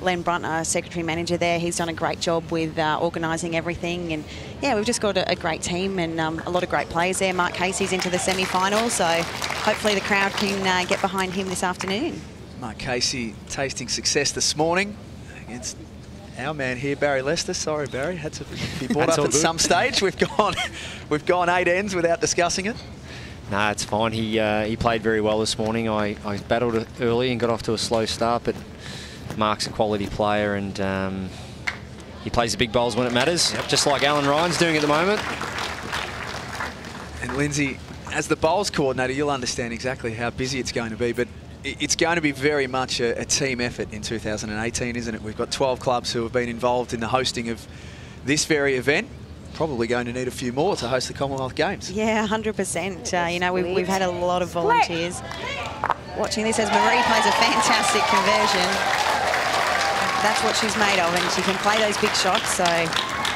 Len Brunt, our secretary manager there, he's done a great job with organising everything. And yeah, we've just got a great team and a lot of great players there. Mark Casey's into the semi-final, so hopefully the crowd can get behind him this afternoon. Mark Casey tasting success this morning against our man here, Barry Lester. Sorry, Barry, had to be brought up at some stage. We've gone 8 ends without discussing it. No, it's fine. He played very well this morning. I battled it early and got off to a slow start, but Mark's a quality player, and he plays the big bowls when it matters, just like Ellen Ryan's doing at the moment. And Lindsay, as the bowls coordinator, you'll understand exactly how busy it's going to be, but it's going to be very much a team effort in 2018, isn't it? We've got 12 clubs who have been involved in the hosting of this very event. Probably going to need a few more to host the Commonwealth Games. Yeah, 100%. You know, we've had a lot of volunteers. watching this as Maree plays a fantastic conversion. That's what she's made of, and she can play those big shots, so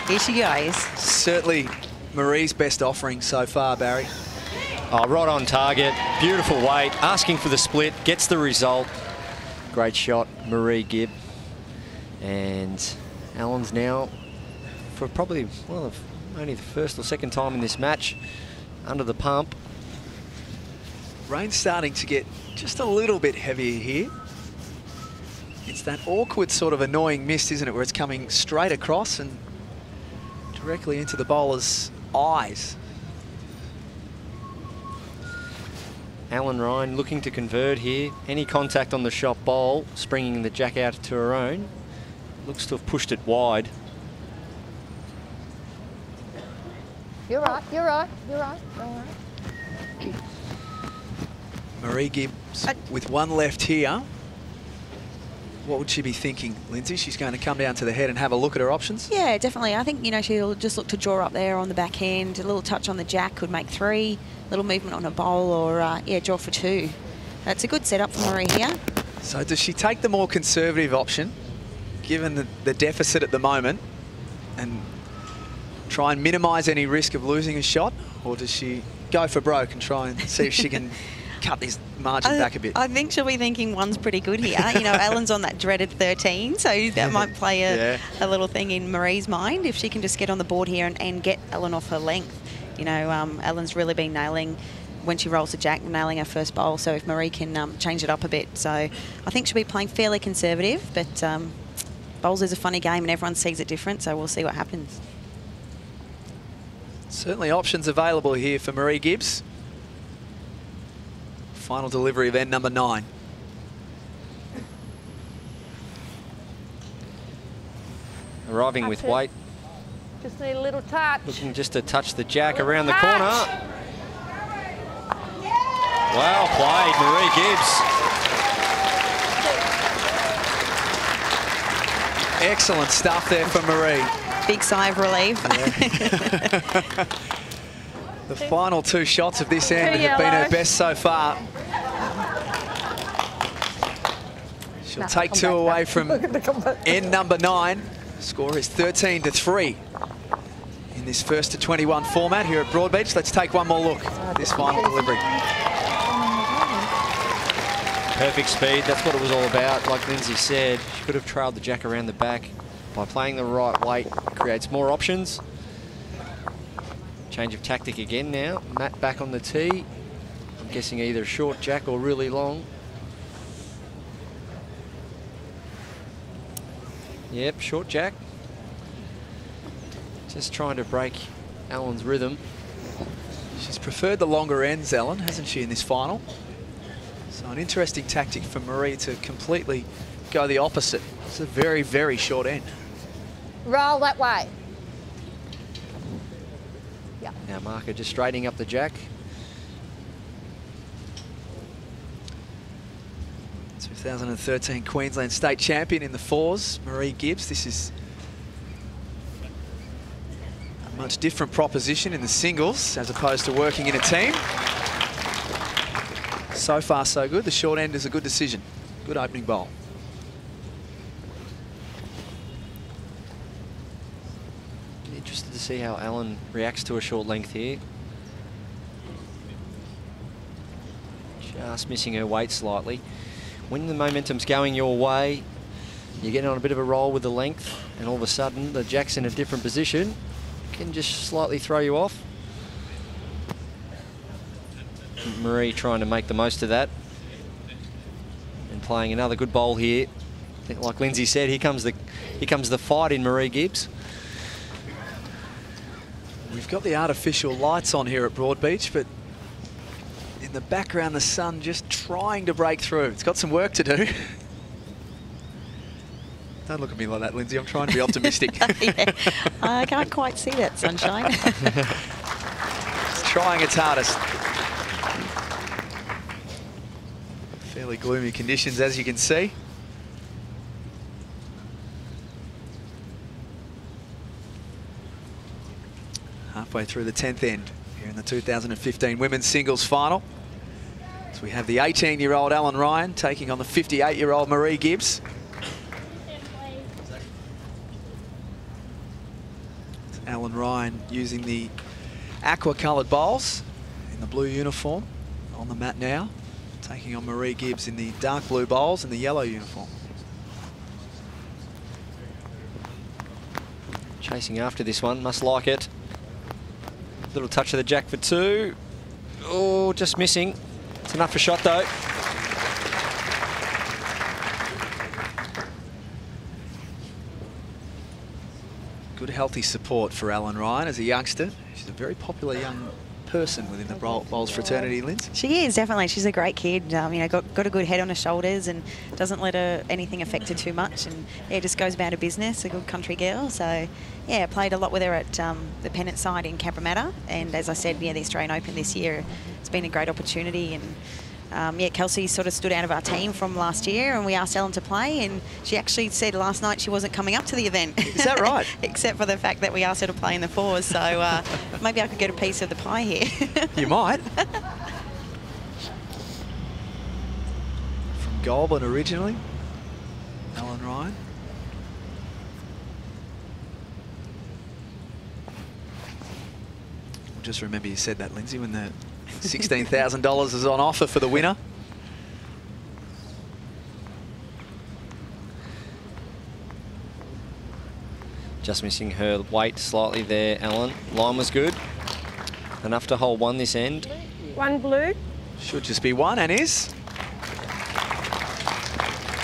here she goes. Certainly Maree's best offering so far, Barry. Oh, right on target, beautiful weight, asking for the split, gets the result. Great shot, Maree Gibb. And Allen's now, for probably, well, only the first or second time in this match, under the pump. Rain's starting to get just a little bit heavier here. It's that awkward sort of annoying mist, isn't it, where it's coming straight across and directly into the bowler's eyes. Alan Ryan looking to convert here. Any contact on the shot bowl, springing the jack out to her own. Looks to have pushed it wide. You're right, you're right, you're right, all right. Maree Gibbs with one left here. What would she be thinking, Lindsay? She's going to come down to the head and have a look at her options? Yeah, definitely. I think, you know, she'll just look to draw up there on the backhand. A little touch on the jack could make 3. A little movement on a bowl, or, yeah, draw for 2. That's a good setup for Maree here. So does she take the more conservative option, given the deficit at the moment, and try and minimise any risk of losing a shot? Or does she go for broke and try and see if she can cut this margin back a bit? I think she'll be thinking one's pretty good here. You know, Ellen's on that dreaded 13, so that might play a little thing in Maree's mind if she can just get on the board here and get Ellen off her length. You know, Ellen's really been nailing, when she rolls the jack, nailing her first bowl, so if Maree can change it up a bit. So I think she'll be playing fairly conservative, but bowls is a funny game and everyone sees it different, so we'll see what happens. Certainly options available here for Maree Gibbs. Final delivery of end number 9. Arriving with weight. Just need a little touch. Looking just to touch the jack around the corner. Well played, Maree Gibbs. Excellent stuff there from Maree. Big sigh of relief. Yeah. The final 2 shots of this end have been her best so far. She'll take 2 away from end number 9. Score is 13-3 in this first to 21 format here at Broadbeach. Let's take one more look at this final delivery. Perfect speed, that's what it was all about. Like Lindsay said, she could have trailed the jack around the back. By playing the right weight, creates more options. Change of tactic again now. Matt back on the tee. I'm guessing either short jack or really long. Yep, short jack. Just trying to break Ellen's rhythm. She's preferred the longer ends, Ellen, hasn't she, in this final? So an interesting tactic for Maree to completely go the opposite. It's a very, very short end. Roll that way. Yeah. Now Marker just straightening up the jack. 2013 Queensland State Champion in the 4s, Maree Gibbs. This is a much different proposition in the singles as opposed to working in a team. So far, so good. The short end is a good decision. Good opening bowl. Interested to see how Ellen reacts to a short length here. Just missing her weight slightly. When the momentum's going your way, you're getting on a bit of a roll with the length, and all of a sudden the jack's in a different position. Can just slightly throw you off. Maree trying to make the most of that. And playing another good bowl here. I think, like Lindsay said, here comes the fight in Maree Gibbs. We've got the artificial lights on here at Broadbeach, but in the background, the sun just trying to break through. It's got some work to do. Don't look at me like that, Lindsay. I'm trying to be optimistic. Yeah. I can't quite see that sunshine. It's trying its hardest. Fairly gloomy conditions, as you can see. Halfway through the 10th end here in the 2015 Women's Singles Final. we have the 18-year-old Alan Ryan taking on the 58-year-old Maree Gibbs. Alan Ryan using the aqua-coloured bowls in the blue uniform on the mat now, taking on Maree Gibbs in the dark blue bowls and the yellow uniform. Chasing after this one, must like it. Little touch of the jack for two. Oh, just missing. It's enough for shot though. Good healthy support for Alan Ryan as a youngster. She's a very popular young person within the bowls fraternity, Linz. She is, definitely. She's a great kid. You know, got a good head on her shoulders and doesn't let anything affect her too much, and yeah, just goes about her business. A good country girl. So yeah, played a lot with her at the pennant side in Cabramatta, and as I said, yeah, the Australian Open this year, it's been a great opportunity. And yeah, Kelsey sort of stood out of our team from last year, and we asked Ellen to play, and she actually said last night she wasn't coming up to the event. Is that right? Except for the fact that we asked her to play in the fours, so maybe I could get a piece of the pie here. You might. From Goulburn originally, Alan Ryan. Just remember you said that, Lindsay, when the $16,000 is on offer for the winner. Just missing her weight slightly there, Ellen. Line was good. Enough to hold one this end. One blue. Should just be one, and is.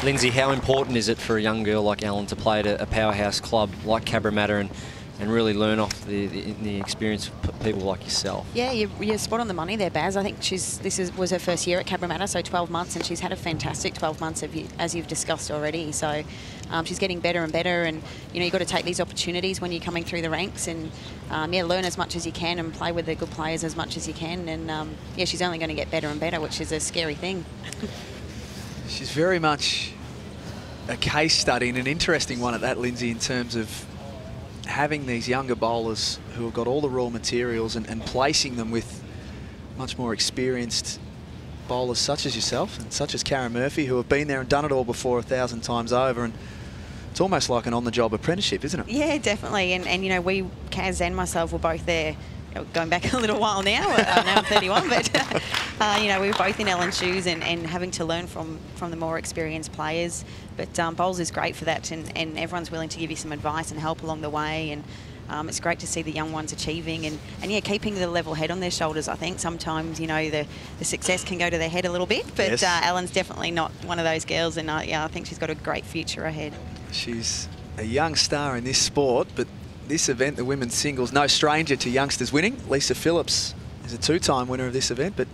Lindsay, how important is it for a young girl like Ellen to play at a powerhouse club like Cabramatta and really learn off the experience of people like yourself? Yeah, you're spot on the money there, Baz. I think this was her first year at Cabramatta, so 12 months, and she's had a fantastic 12 months, as you've discussed already. So she's getting better and better, and you know, you've got to take these opportunities when you're coming through the ranks, and yeah, learn as much as you can and play with the good players as much as you can. And yeah, she's only going to get better and better, which is a scary thing. She's very much a case study, and an interesting one at that, Lindsay, in terms of having these younger bowlers who have got all the raw materials and placing them with much more experienced bowlers such as yourself and such as Karen Murphy, who have been there and done it all before 1,000 times over. And it's almost like an on-the-job apprenticeship, isn't it? Yeah, definitely. And you know, Kaz and myself were both there, going back a little while now. Now I'm 31, but you know, we were both in Ellen's shoes and having to learn from the more experienced players. But bowls is great for that, and everyone's willing to give you some advice and help along the way. And it's great to see the young ones achieving and yeah, keeping the level head on their shoulders. I think sometimes, you know, the success can go to their head a little bit, but yes. Ellen's definitely not one of those girls, and yeah, I think she's got a great future ahead. She's a young star in this sport, but this event, the women's singles, no stranger to youngsters winning. Lisa Phillips is a two-time winner of this event, but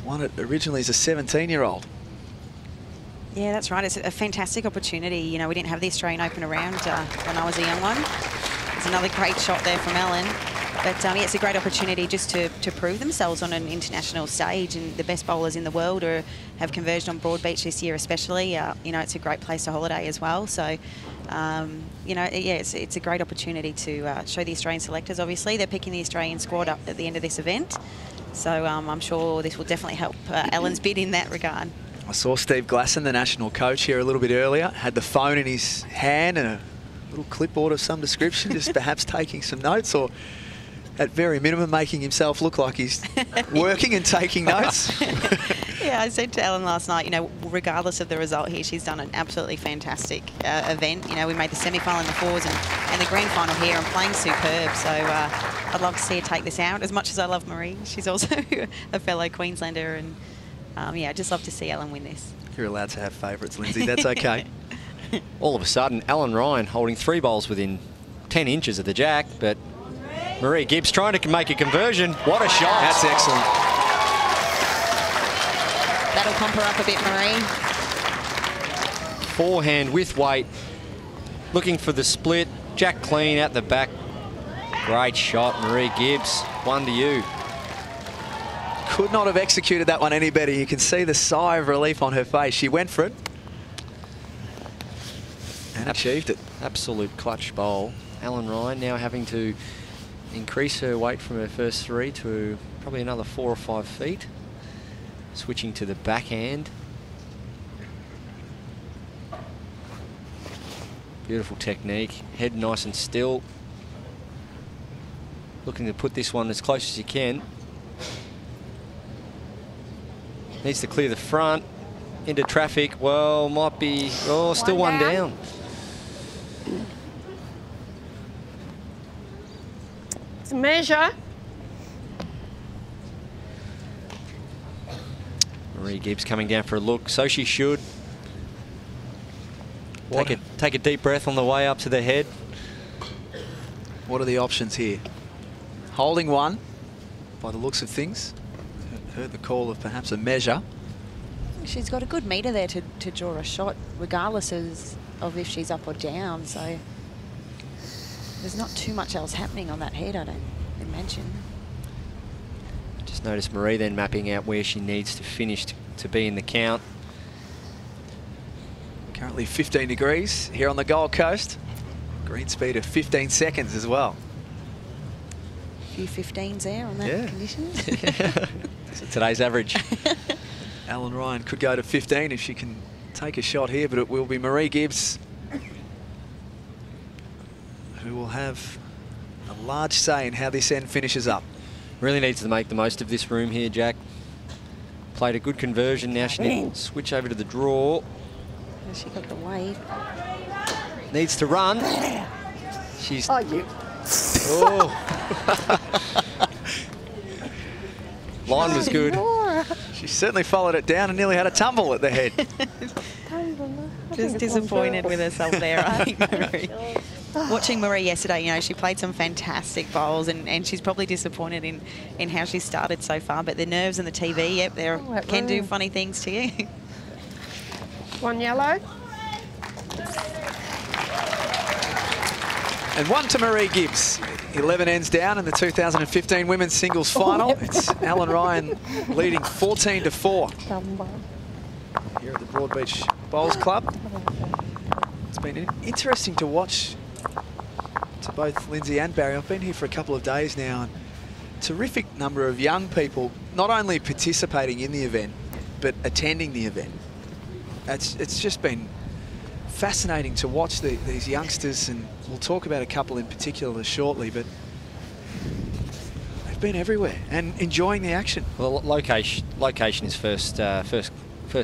won it originally as a 17-year-old. Yeah, that's right. It's a fantastic opportunity. You know, we didn't have the Australian Open around when I was a young one. There's another great shot there from Ellen. But yeah, it's a great opportunity just to prove themselves on an international stage, and the best bowlers in the world have converged on Broadbeach this year especially. You know, it's a great place to holiday as well. So, you know, yeah, it's a great opportunity to show the Australian selectors. Obviously, they're picking the Australian squad up at the end of this event. So I'm sure this will definitely help Ellen's bid in that regard. I saw Steve Glasson, the national coach, here a little bit earlier, had the phone in his hand and a little clipboard of some description, just perhaps taking some notes, or at very minimum making himself look like he's working and taking notes. Yeah, I said to Ellen last night, you know, regardless of the result here, she's done an absolutely fantastic event. You know, we made the semi-final in the fours and the grand final here, and playing superb. So I'd love to see her take this out. As much as I love Maree, she's also a fellow Queenslander, and yeah, I'd just love to see Ellen win this. You're allowed to have favourites, Lindsay. That's okay. All of a sudden, Alan Ryan holding 3 bowls within 10 inches of the jack, but Maree Gibbs trying to make a conversion. What a shot. That's excellent. That'll pump her up a bit, Maree. Forehand with weight. Looking for the split. Jack clean out the back. Great shot, Maree Gibbs. 1 to you. Could not have executed that one any better. You can see the sigh of relief on her face. She went for it and achieved it. Absolute clutch bowl. Alan Ryan now having to increase her weight from her first 3 to probably another 4 or 5 feet. Switching to the backhand. Beautiful technique. Head nice and still. Looking to put this one as close as you can. Needs to clear the front. Into traffic. Well, might be... Oh, still one down. It's a measure. Maree Gibbs coming down for a look. So she should. Take a deep breath on the way up to the head. What are the options here? Holding one, by the looks of things. Heard the call of perhaps a measure. She's got a good meter there to draw a shot, regardless of if she's up or down. So there's not too much else happening on that head, I don't imagine. Just notice Maree then mapping out where she needs to finish to be in the count. Currently 15 degrees here on the Gold Coast. Green speed of 15 seconds as well. A few 15s there on that conditions. So today's average. Alan Ryan could go to 15 if she can take a shot here, but it will be Maree Gibbs who will have a large say in how this end finishes up. Really needs to make the most of this room here, Jack. Played a good conversion. Now she needs to switch over to the draw. She got the weight. Needs to run. She's... Oh, you... Oh. Line was good. She certainly followed it down and nearly had a tumble at the head. Just disappointed with herself there, I think, Maree. Watching Maree yesterday, you know, she played some fantastic bowls and she's probably disappointed in how she started so far. But the nerves and the TV, yep, they can do funny things to you. One yellow. And one to Maree Gibbs. 11 ends down in the 2015 women's singles final. It's Alan Ryan leading 14-4 here at the Broadbeach Bowls Club. It's been interesting to watch to both Lindsay and Barry. I've been here for a couple of days now, and terrific number of young people not only participating in the event but attending the event. It's just been fascinating to watch these youngsters, and we'll talk about a couple in particular shortly, but they've been everywhere and enjoying the action. Well, location is first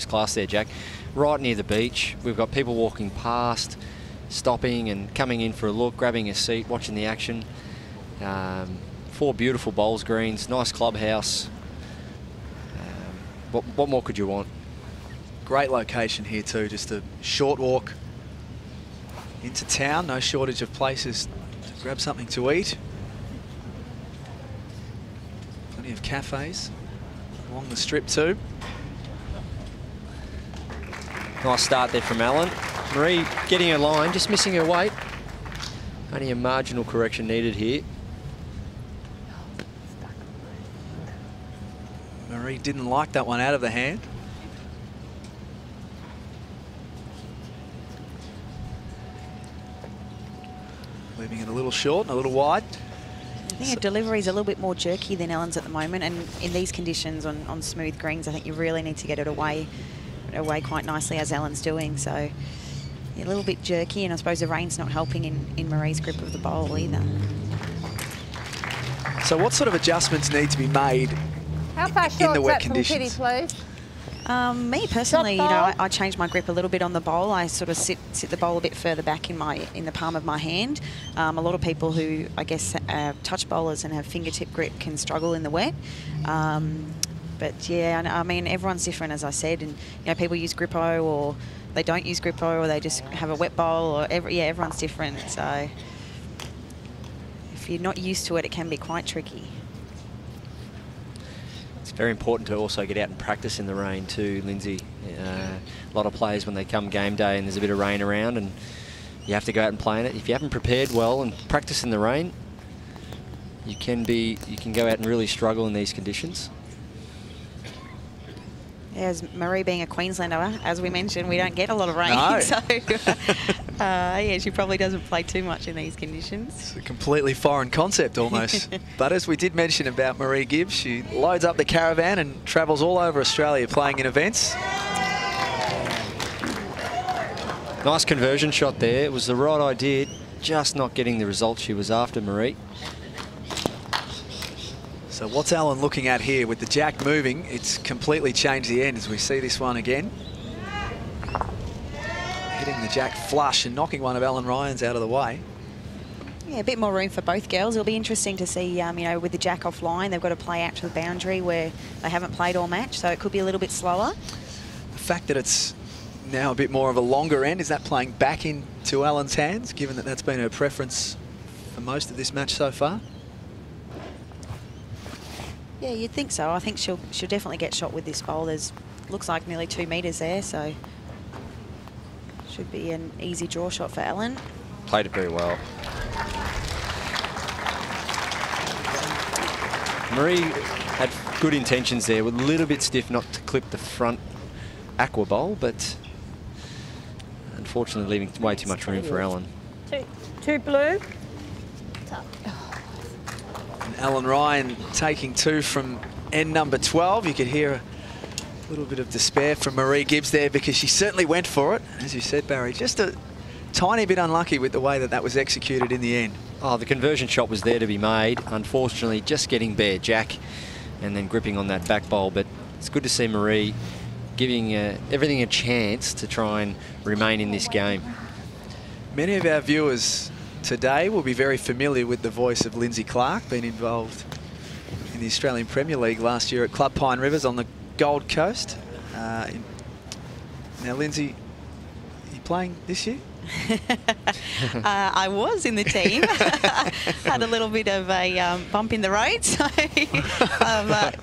class there, Jack. Right near the beach. We've got people walking past, stopping and coming in for a look, grabbing a seat, watching the action. 4 beautiful bowls greens, nice clubhouse. What more could you want? Great location here too, just a short walk into town, no shortage of places to grab something to eat. Plenty of cafes along the strip too. Nice start there from Alan. Maree getting her line, just missing her weight. Only a marginal correction needed here. Maree didn't like that one out of the hand. Leaving it a little short and a little wide. I think her delivery is a little bit more jerky than Ellen's at the moment, and in these conditions on smooth greens, I think you really need to get it away quite nicely, as Ellen's doing. So a little bit jerky, and I suppose the rain's not helping in Maree's grip of the bowl either. So what sort of adjustments need to be made How far in the wet from conditions? Kitty, please? Me personally, you know, I changed my grip a little bit on the bowl. I sort of sit the bowl a bit further back in the palm of my hand. A lot of people who, I guess, touch bowlers and have fingertip grip can struggle in the wet. But yeah, I mean, everyone's different, as I said, and you know, people use Grippo or they don't use Grippo, or they just have a wet bowl, or everyone's different. So if you're not used to it, it can be quite tricky. It's very important to also get out and practice in the rain too, Lindsay. A lot of players, when they come game day and there's a bit of rain around, and you have to go out and play in it. If you haven't prepared well and practice in the rain, you can go out and really struggle in these conditions. As Maree being a Queenslander, as we mentioned, we don't get a lot of rain. No. So, yeah, she probably doesn't play too much in these conditions. It's a completely foreign concept almost. But as we did mention about Maree Gibbs, she loads up the caravan and travels all over Australia playing in events. Nice conversion shot there. It was the right idea, just not getting the result she was after, Maree. So what's Allen looking at here with the jack moving? It's completely changed the end as we see this one again. Hitting the jack flush and knocking one of Ellen Ryan's out of the way. Yeah, a bit more room for both girls. It'll be interesting to see, you know, with the jack offline, they've got to play out to the boundary where they haven't played all match, so it could be a little bit slower. The fact that it's now a bit more of a longer end, is that playing back into Allen's hands, given that that's been her preference for most of this match so far? Yeah, you'd think so. I think she'll definitely get shot with this bowl. There's looks like nearly 2 metres there, so should be an easy draw shot for Ellen. Played it very well. Maree had good intentions there, with a little bit stiff not to clip the front aqua bowl, but unfortunately leaving way too much room for Ellen. Two blue. And Ellen Ryan taking 2 from end number 12. You could hear a little bit of despair from Maree Gibbs there, because she certainly went for it. As you said, Barry, just a tiny bit unlucky with the way that that was executed in the end. Oh, the conversion shot was there to be made. Unfortunately, just getting bare jack and then gripping on that back bowl. But it's good to see Maree giving everything a chance to try and remain in this game. Many of our viewers today will be very familiar with the voice of Lindsay Clark, being involved in the Australian Premier League last year at Club Pine Rivers on the Gold Coast. Now, Lindsay, are you playing this year? I was in the team. Had a little bit of a bump in the road. So,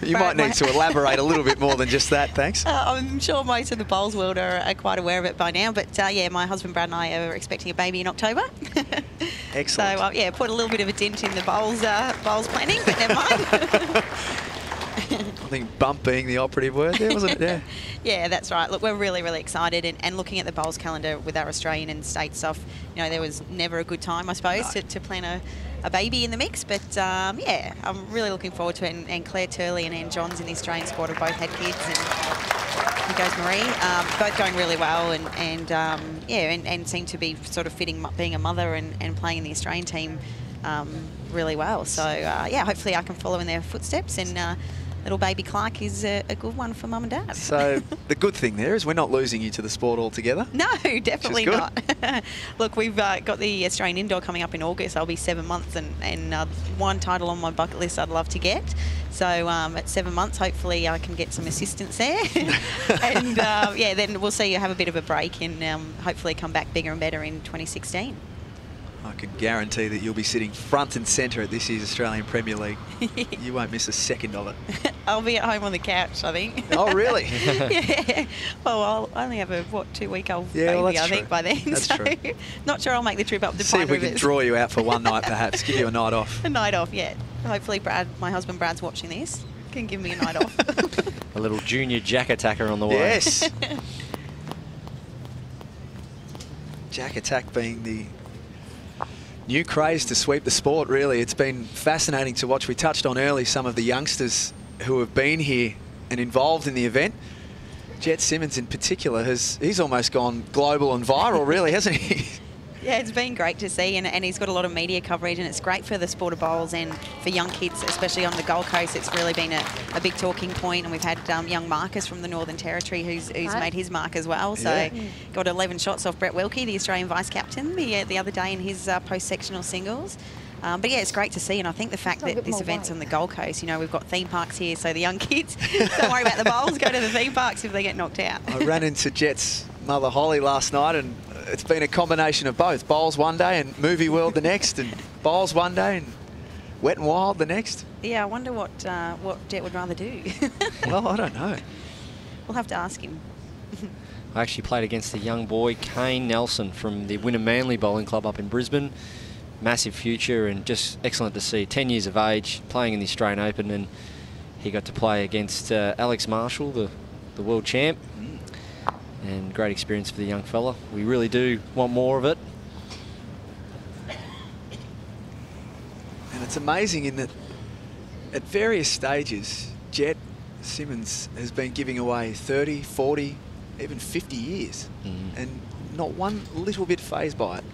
you might need to elaborate a little bit more than just that, thanks. I'm sure most of the bowls world are quite aware of it by now. But yeah, my husband Brad and I are expecting a baby in October. Excellent. So yeah, put a little bit of a dent in the bowls planning, but never mind. I think bump being the operative word there, wasn't it? Yeah. Yeah, that's right. Look, we're really, really excited. And looking at the bowls calendar with our Australian and state stuff, you know, there was never a good time, I suppose, to plan a baby in the mix. But yeah, I'm really looking forward to it. And Claire Turley and Anne Johns in the Australian squad have both had kids. And here goes Maree. Both going really well and seem to be sort of fitting being a mother and playing in the Australian team really well. So yeah, hopefully I can follow in their footsteps, and little baby Clark is a good one for mum and dad. So the good thing there is we're not losing you to the sport altogether. No, definitely not. Look, we've got the Australian Indoor coming up in August. I'll be 7 months, and one title on my bucket list I'd love to get. So at 7 months, hopefully I can get some assistance there. And yeah, then we'll see you have a bit of a break and hopefully come back bigger and better in 2016. I can guarantee that you'll be sitting front and centre at this year's Australian Premier League. You won't miss a second of it. I'll be at home on the couch, I think. Oh, really? Yeah. Well, I'll only have a, 2-week-old baby, well, I think, by then. That's so true. Not sure I'll make the trip up to See Pine if we can Rivers. draw you out for one night, perhaps. Give you a night off. A night off, yeah. Hopefully Brad, my husband Brad's watching this, can give me a night off. A little junior jack attacker on the way. Yes. Jack attack being the new craze to sweep the sport, really. It's been fascinating to watch. We touched on early some of the youngsters who have been here and involved in the event. Jet Simmons in particular, he's almost gone global and viral, really, hasn't he? Yeah, it's been great to see, and he's got a lot of media coverage, and it's great for the sport of bowls and for young kids, especially on the Gold Coast. It's really been a big talking point, and we've had young Marcus from the Northern Territory who's made his mark as well. So got 11 shots off Brett Wilkie, the Australian vice-captain, the other day in his post-sectional singles. But yeah, it's great to see, and I think the fact that this event's on the Gold Coast, you know, we've got theme parks here, so the young kids, don't worry about the bowls, go to the theme parks if they get knocked out. I ran into Jet's mother Holly last night, and it's been a combination of both. Bowls one day and movie world the next, and bowls one day and wet and wild the next. Yeah, I wonder what Jet would rather do. Well, I don't know. We'll have to ask him. I actually played against a young boy, Kane Nelson, from the Wynnum Manly Bowling Club up in Brisbane. Massive future, and just excellent to see. 10 years of age, playing in the Australian Open, and he got to play against Alex Marshall, the the world champ. And great experience for the young fella. We really do want more of it. And it's amazing in that at various stages, Jet Simmons has been giving away 30, 40, even 50 years. And not one little bit fazed by it.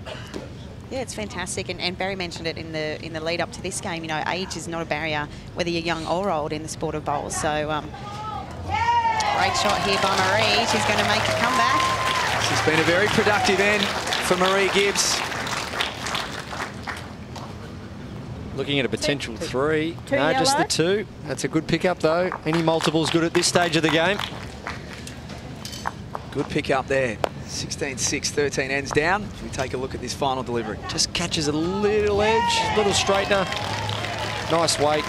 Yeah, it's fantastic, and Barry mentioned it in the lead up to this game. You know, age is not a barrier, whether you're young or old in the sport of bowls. So, great shot here by Maree. She's going to make a comeback. This has been a very productive end for Maree Gibbs. Looking at a potential 3. Two No, just the yellow. 2. That's a good pickup, though. Any multiples good at this stage of the game. Good pick up there. 16-6, 13 ends down. If we take a look at this final delivery. Just catches a little edge, little straightener. Nice weight.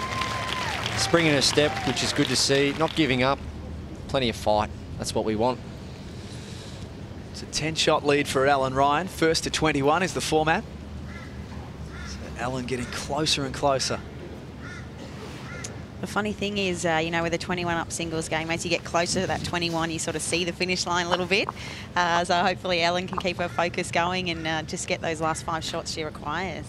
Spring in her step, which is good to see. Not giving up. Plenty of fight. That's what we want. It's a 10-shot lead for Ellen Ryan. First to 21 is the format. So Ellen getting closer and closer. The funny thing is, you know, with a 21-up singles game, as you get closer to that 21, you sort of see the finish line a little bit. So hopefully Ellen can keep her focus going and just get those last 5 shots she requires.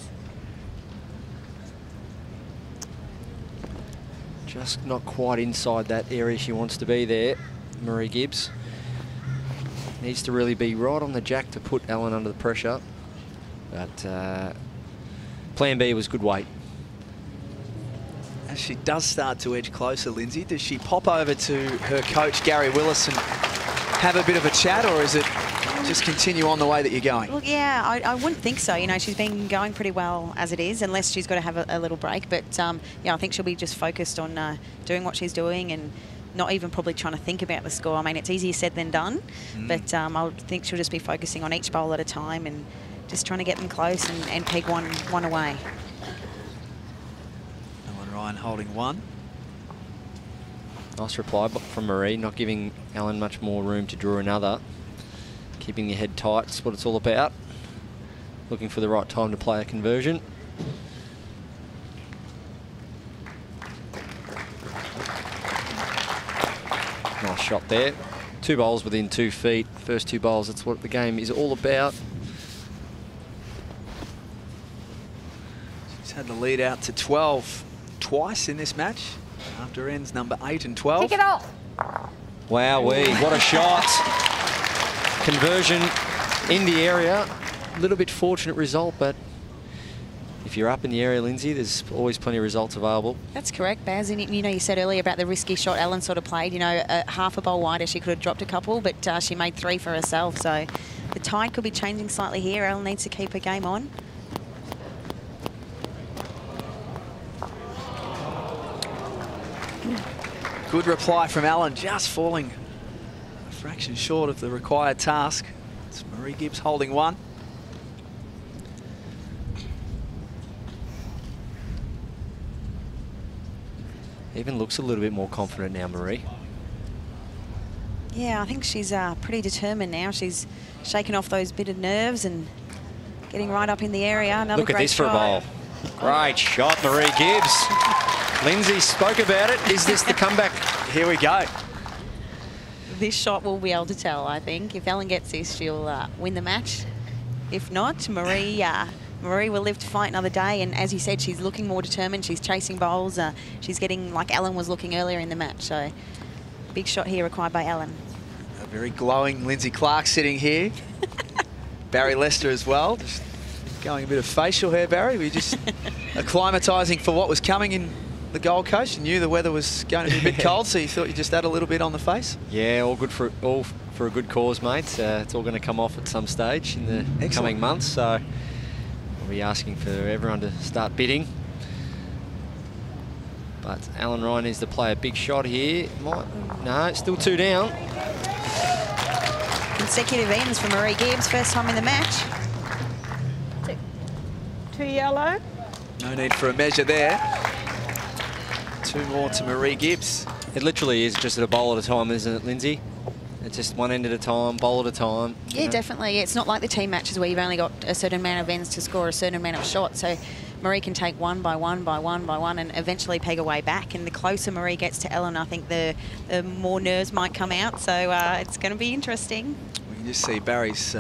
Just not quite inside that area she wants to be there, Maree Gibbs. Needs to really be right on the jack to put Ellen under the pressure. But plan B was good weight. As she does start to edge closer, Lindsay, does she pop over to her coach, Gary Willis, and have a bit of a chat, or is it just continue on the way that you're going? Well, yeah, I wouldn't think so. You know, she's been going pretty well as it is, unless she's got to have a little break. But, yeah, I think she'll be just focused on doing what she's doing and not even probably trying to think about the score. I mean, it's easier said than done. But I think she'll just be focusing on each bowl at a time and just trying to get them close and peg one away. Ryan holding 1. Nice reply from Maree, not giving Ellen much more room to draw another. Keeping your head tight is what it's all about. Looking for the right time to play a conversion. Nice shot there. 2 bowls within 2 feet. First 2 bowls, that's what the game is all about. She's had the lead out to 12 twice in this match after ends number 8 and 12. Pick it up. Wowee, what a shot. Conversion in the area. A little bit fortunate result, but if you're up in the area, Lindsay, there's always plenty of results available. That's correct, Baz. And you know, you said earlier about the risky shot Ellen sort of played. You know, half a bowl wider, she could have dropped a couple, but she made 3 for herself. So the tide could be changing slightly here. Ellen needs to keep her game on. Good reply from Ellen, just falling a fraction short of the required task. It's Maree Gibbs holding 1. Even looks a little bit more confident now, Maree. Yeah, I think she's pretty determined now. She's shaking off those bit of nerves and getting right up in the area. Another Look at great this for a shot. bowl. Great shot, Maree Gibbs. Lindsay spoke about it. Is this the comeback? Here we go. This shot will be able to tell, I think. If Ellen gets this, she'll win the match. If not, Maree will live to fight another day. And as you said, she's looking more determined. She's chasing bowls. She's getting like Ellen was looking earlier in the match. So big shot here required by Ellen. A very glowing Lindsay Clark sitting here. Barry Lester as well. Just going a bit of facial hair, Barry. We just acclimatising for what was coming in the Gold Coast. You knew the weather was going to be a bit cold, so you thought you'd just add a little bit on the face? Yeah, all for a good cause, mate. It's all going to come off at some stage in the coming months, so I'll be asking for everyone to start bidding. But Ellen Ryan needs to play a big shot here. No, still 2 down. Consecutive ends for Maree Gibbs, first time in the match. 2 yellow. No need for a measure there. 2 more to Maree Gibbs. It literally is just at a bowl at a time, isn't it, Lindsay? It's just one end at a time, bowl at a time. Yeah, definitely. It's not like the team matches where you've only got a certain amount of ends to score a certain amount of shots. So Maree can take one by one by one by one and eventually peg a way back. And the closer Maree gets to Ellen, I think the more nerves might come out. So it's going to be interesting. We can just see Barry's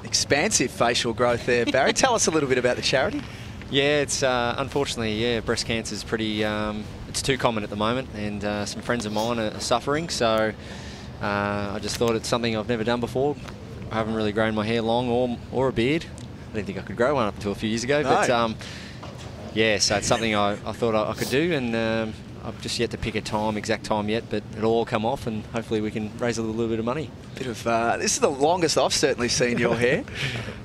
expansive facial growth there. Barry, tell us a little bit about the charity. Yeah, it's unfortunately, breast cancer is pretty, it's too common at the moment, and some friends of mine are suffering, so I just thought it's something I've never done before. I haven't really grown my hair long or a beard. I didn't think I could grow one up until a few years ago, but yeah, so it's something I thought I could do, and I've just yet to pick a exact time yet, but it'll all come off, and hopefully we can raise a little bit of money. Bit of this is the longest I've certainly seen your hair.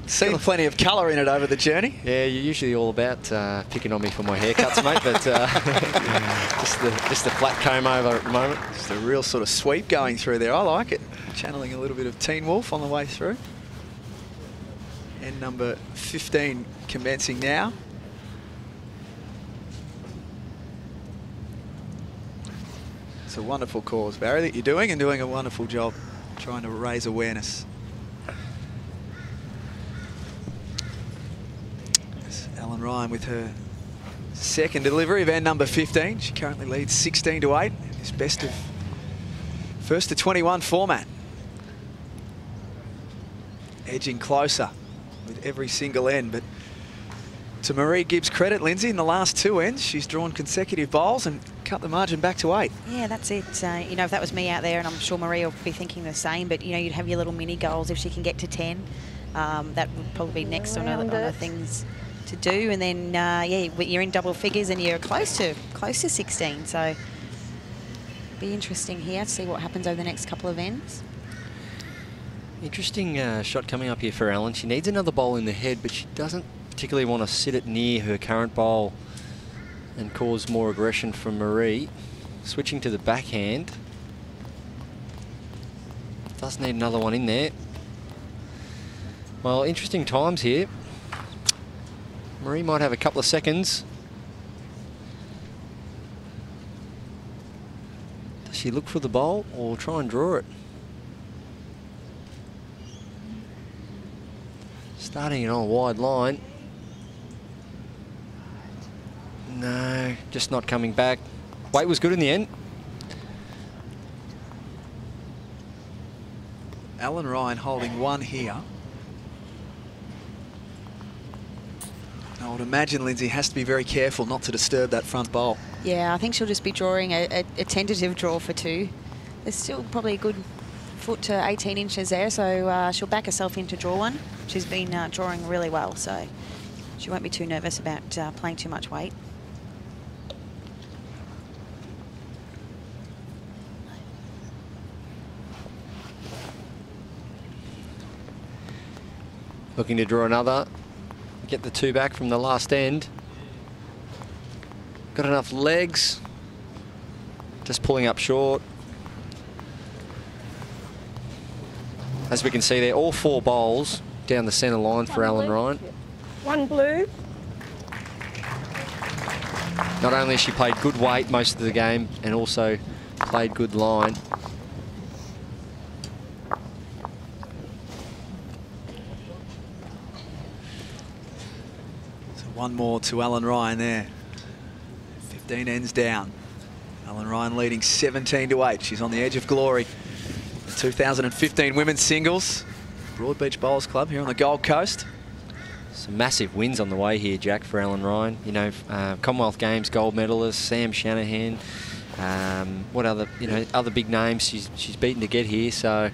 Seen plenty of colour in it over the journey. Yeah, you're usually all about picking on me for my haircuts, mate, but just the flat comb over at the moment. Just a real sort of sweep going through there. I like it. Channeling a little bit of Teen Wolf on the way through. And number 15 commencing now. It's a wonderful cause, Barry, that you're doing, and doing a wonderful job trying to raise awareness. There's Ellen Ryan with her second delivery of end number 15. She currently leads 16-8. It's best of first to 21 format. Edging closer with every single end, but to Maree Gibbs' credit, Lindsay, in the last two ends, she's drawn consecutive bowls and cut the margin back to 8. Yeah, that's it. You know, if that was me out there, and I'm sure Maree will be thinking the same, but, you know, you'd have your little mini goals if she can get to 10. That would probably be next on other things to do. And then, yeah, you're in double figures and you're close to 16. So be interesting here to see what happens over the next couple of ends. Interesting shot coming up here for Ellen. She needs another bowl in the head, but she doesn't particularly want to sit it near her current bowl and cause more aggression from Maree. Switching to the backhand. Does need another one in there. Well, interesting times here. Maree might have a couple of seconds. Does she look for the bowl or try and draw it? Starting it on a wide line. No, just not coming back. Weight was good in the end. Ellen Ryan holding one here. I would imagine Lindsay has to be very careful not to disturb that front bowl. Yeah, I think she'll just be drawing a tentative draw for 2. There's still probably a good foot to 18 inches there, so she'll back herself in to draw one. She's been drawing really well, so she won't be too nervous about playing too much weight. Looking to draw another. Get the 2 back from the last end. Got enough legs. Just pulling up short. As we can see there, all 4 bowls down the centre line for Ellen Ryan. 1 blue. Not only has she played good weight most of the game, and also played good line. So 1 more to Ellen Ryan there. 15 ends down. Ellen Ryan leading 17-8. She's on the edge of glory. The 2015 women's singles. Broadbeach Bowls Club here on the Gold Coast. Some massive wins on the way here, Jack, for Ellen Ryan. You know, Commonwealth Games gold medalist, Sam Shanahan. What other, other big names she's beaten to get here. So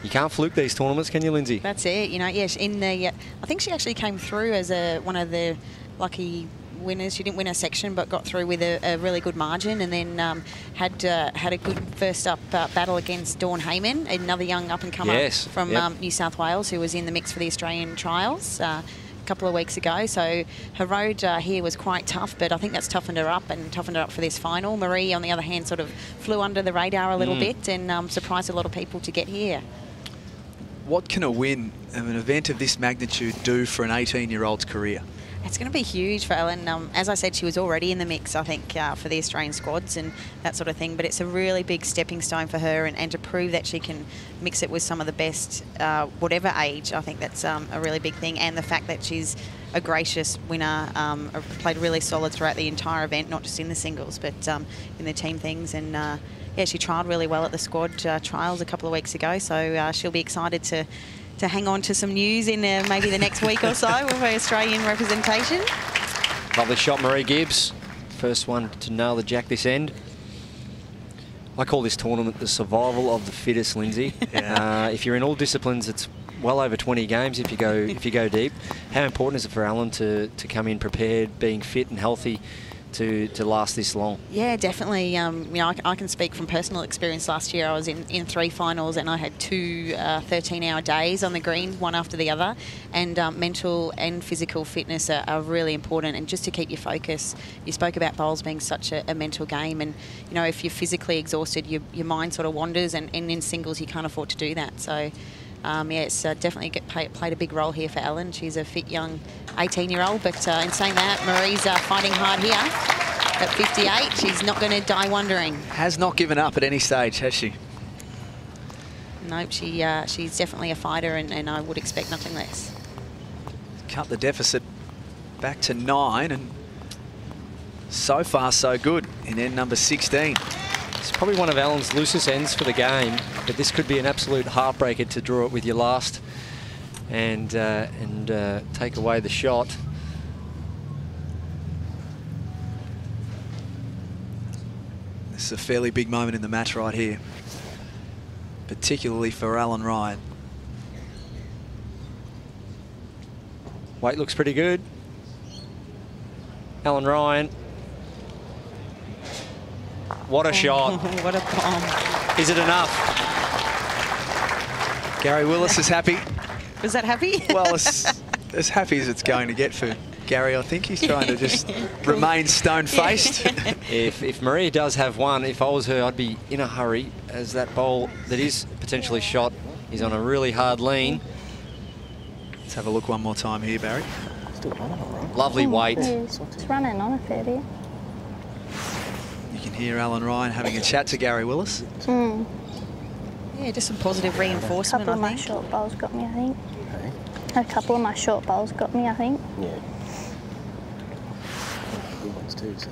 you can't fluke these tournaments, can you, Lindsay? That's it. You know, yes. In the, I think she actually came through as one of the lucky winners. She didn't win her section, but got through with a really good margin, and then had a good first up battle against Dawn Heyman, another young up and comer from New South Wales, who was in the mix for the Australian trials a couple of weeks ago. So her road here was quite tough, but I think that's toughened her up for this final. Maree, on the other hand, sort of flew under the radar a little bit and surprised a lot of people to get here. What can a win of an event of this magnitude do for an 18-year-old's career? It's going to be huge for Ellen. As I said, she was already in the mix, I think, for the Australian squads and that sort of thing. But it's a really big stepping stone for her, and to prove that she can mix it with some of the best, whatever age. I think that's a really big thing. And the fact that she's a gracious winner, played really solid throughout the entire event, not just in the singles, but in the team things. And yeah, she trialled really well at the squad trials a couple of weeks ago. So she'll be excited to hang on to some news in maybe the next week or so with her Australian representation. Lovely shot, Maree Gibbs. First one to nail the jack this end. I call this tournament the survival of the fittest, Lindsay. Yeah. If you're in all disciplines, it's well over 20 games if you go deep. How important is it for Ellen to come in prepared, being fit and healthy to last this long? Yeah, definitely. You know, I can speak from personal experience. Last year I was in 3 finals and I had 2 13-hour days on the green, one after the other, and mental and physical fitness are really important, and just to keep your focus. You spoke about bowls being such a mental game, and you know, if you're physically exhausted, your mind sort of wanders, and in singles you can't afford to do that. So yeah, it's definitely played a big role here for Ellen. She's a fit young 18-year-old, but in saying that, Maree's fighting hard here at 58. She's not going to die wondering. Has not given up at any stage, has she? Nope, she's definitely a fighter, and I would expect nothing less. Cut the deficit back to 9, and so far so good in end number 16. It's probably one of Ellen's loosest ends for the game, but this could be an absolute heartbreaker to draw it with your last and take away the shot. This is a fairly big moment in the match right here, particularly for Ellen Ryan. Weight looks pretty good. Ellen Ryan. What a shot. What a bomb. Is it enough? Gary Willis is happy. Was that happy? Well, as happy as it's going to get for Gary. I think he's trying to just remain stone-faced. If Maree does have one, if I was her, I'd be in a hurry, as that bowl that is potentially shot is on a really hard lean. Let's have a look one more time here, Barry. Lovely weight. It's running on a fair bit. You can hear Ellen Ryan having a chat to Gary Willis. Yeah, just some positive reinforcement, A couple of my short bowls got me, I think. A couple of my short bowls got me, I think. Yeah. Good ones too, so.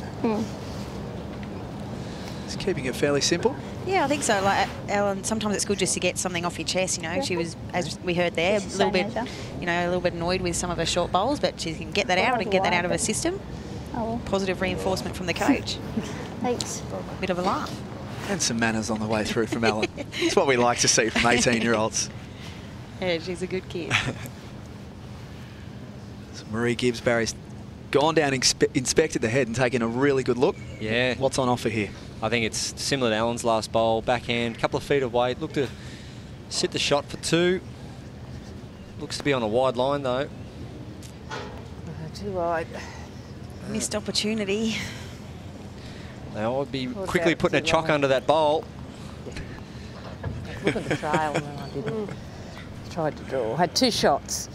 He's keeping it fairly simple. Yeah, I think so. Like Ellen, sometimes it's good just to get something off your chest. You know, she was, as we heard there, a little bit, you know, a little bit annoyed with some of her short bowls, but she can get that out and get that out of her system. Positive reinforcement from the coach. Thanks. Bit of a laugh. And some manners on the way through from Ellen. It's what we like to see from 18-year-olds. Yeah, she's a good kid. So Maree Gibbs, Barry's gone down, inspected the head and taken a really good look. Yeah. What's on offer here? I think it's similar to Ellen's last bowl. Backhand, couple of feet of weight. Look to sit the shot for 2. Looks to be on a wide line though. Too wide. Missed opportunity. Now I'd be quickly putting a chock under that bowl. Look at the trail, and then I didn't. Tried to draw. Had 2 shots.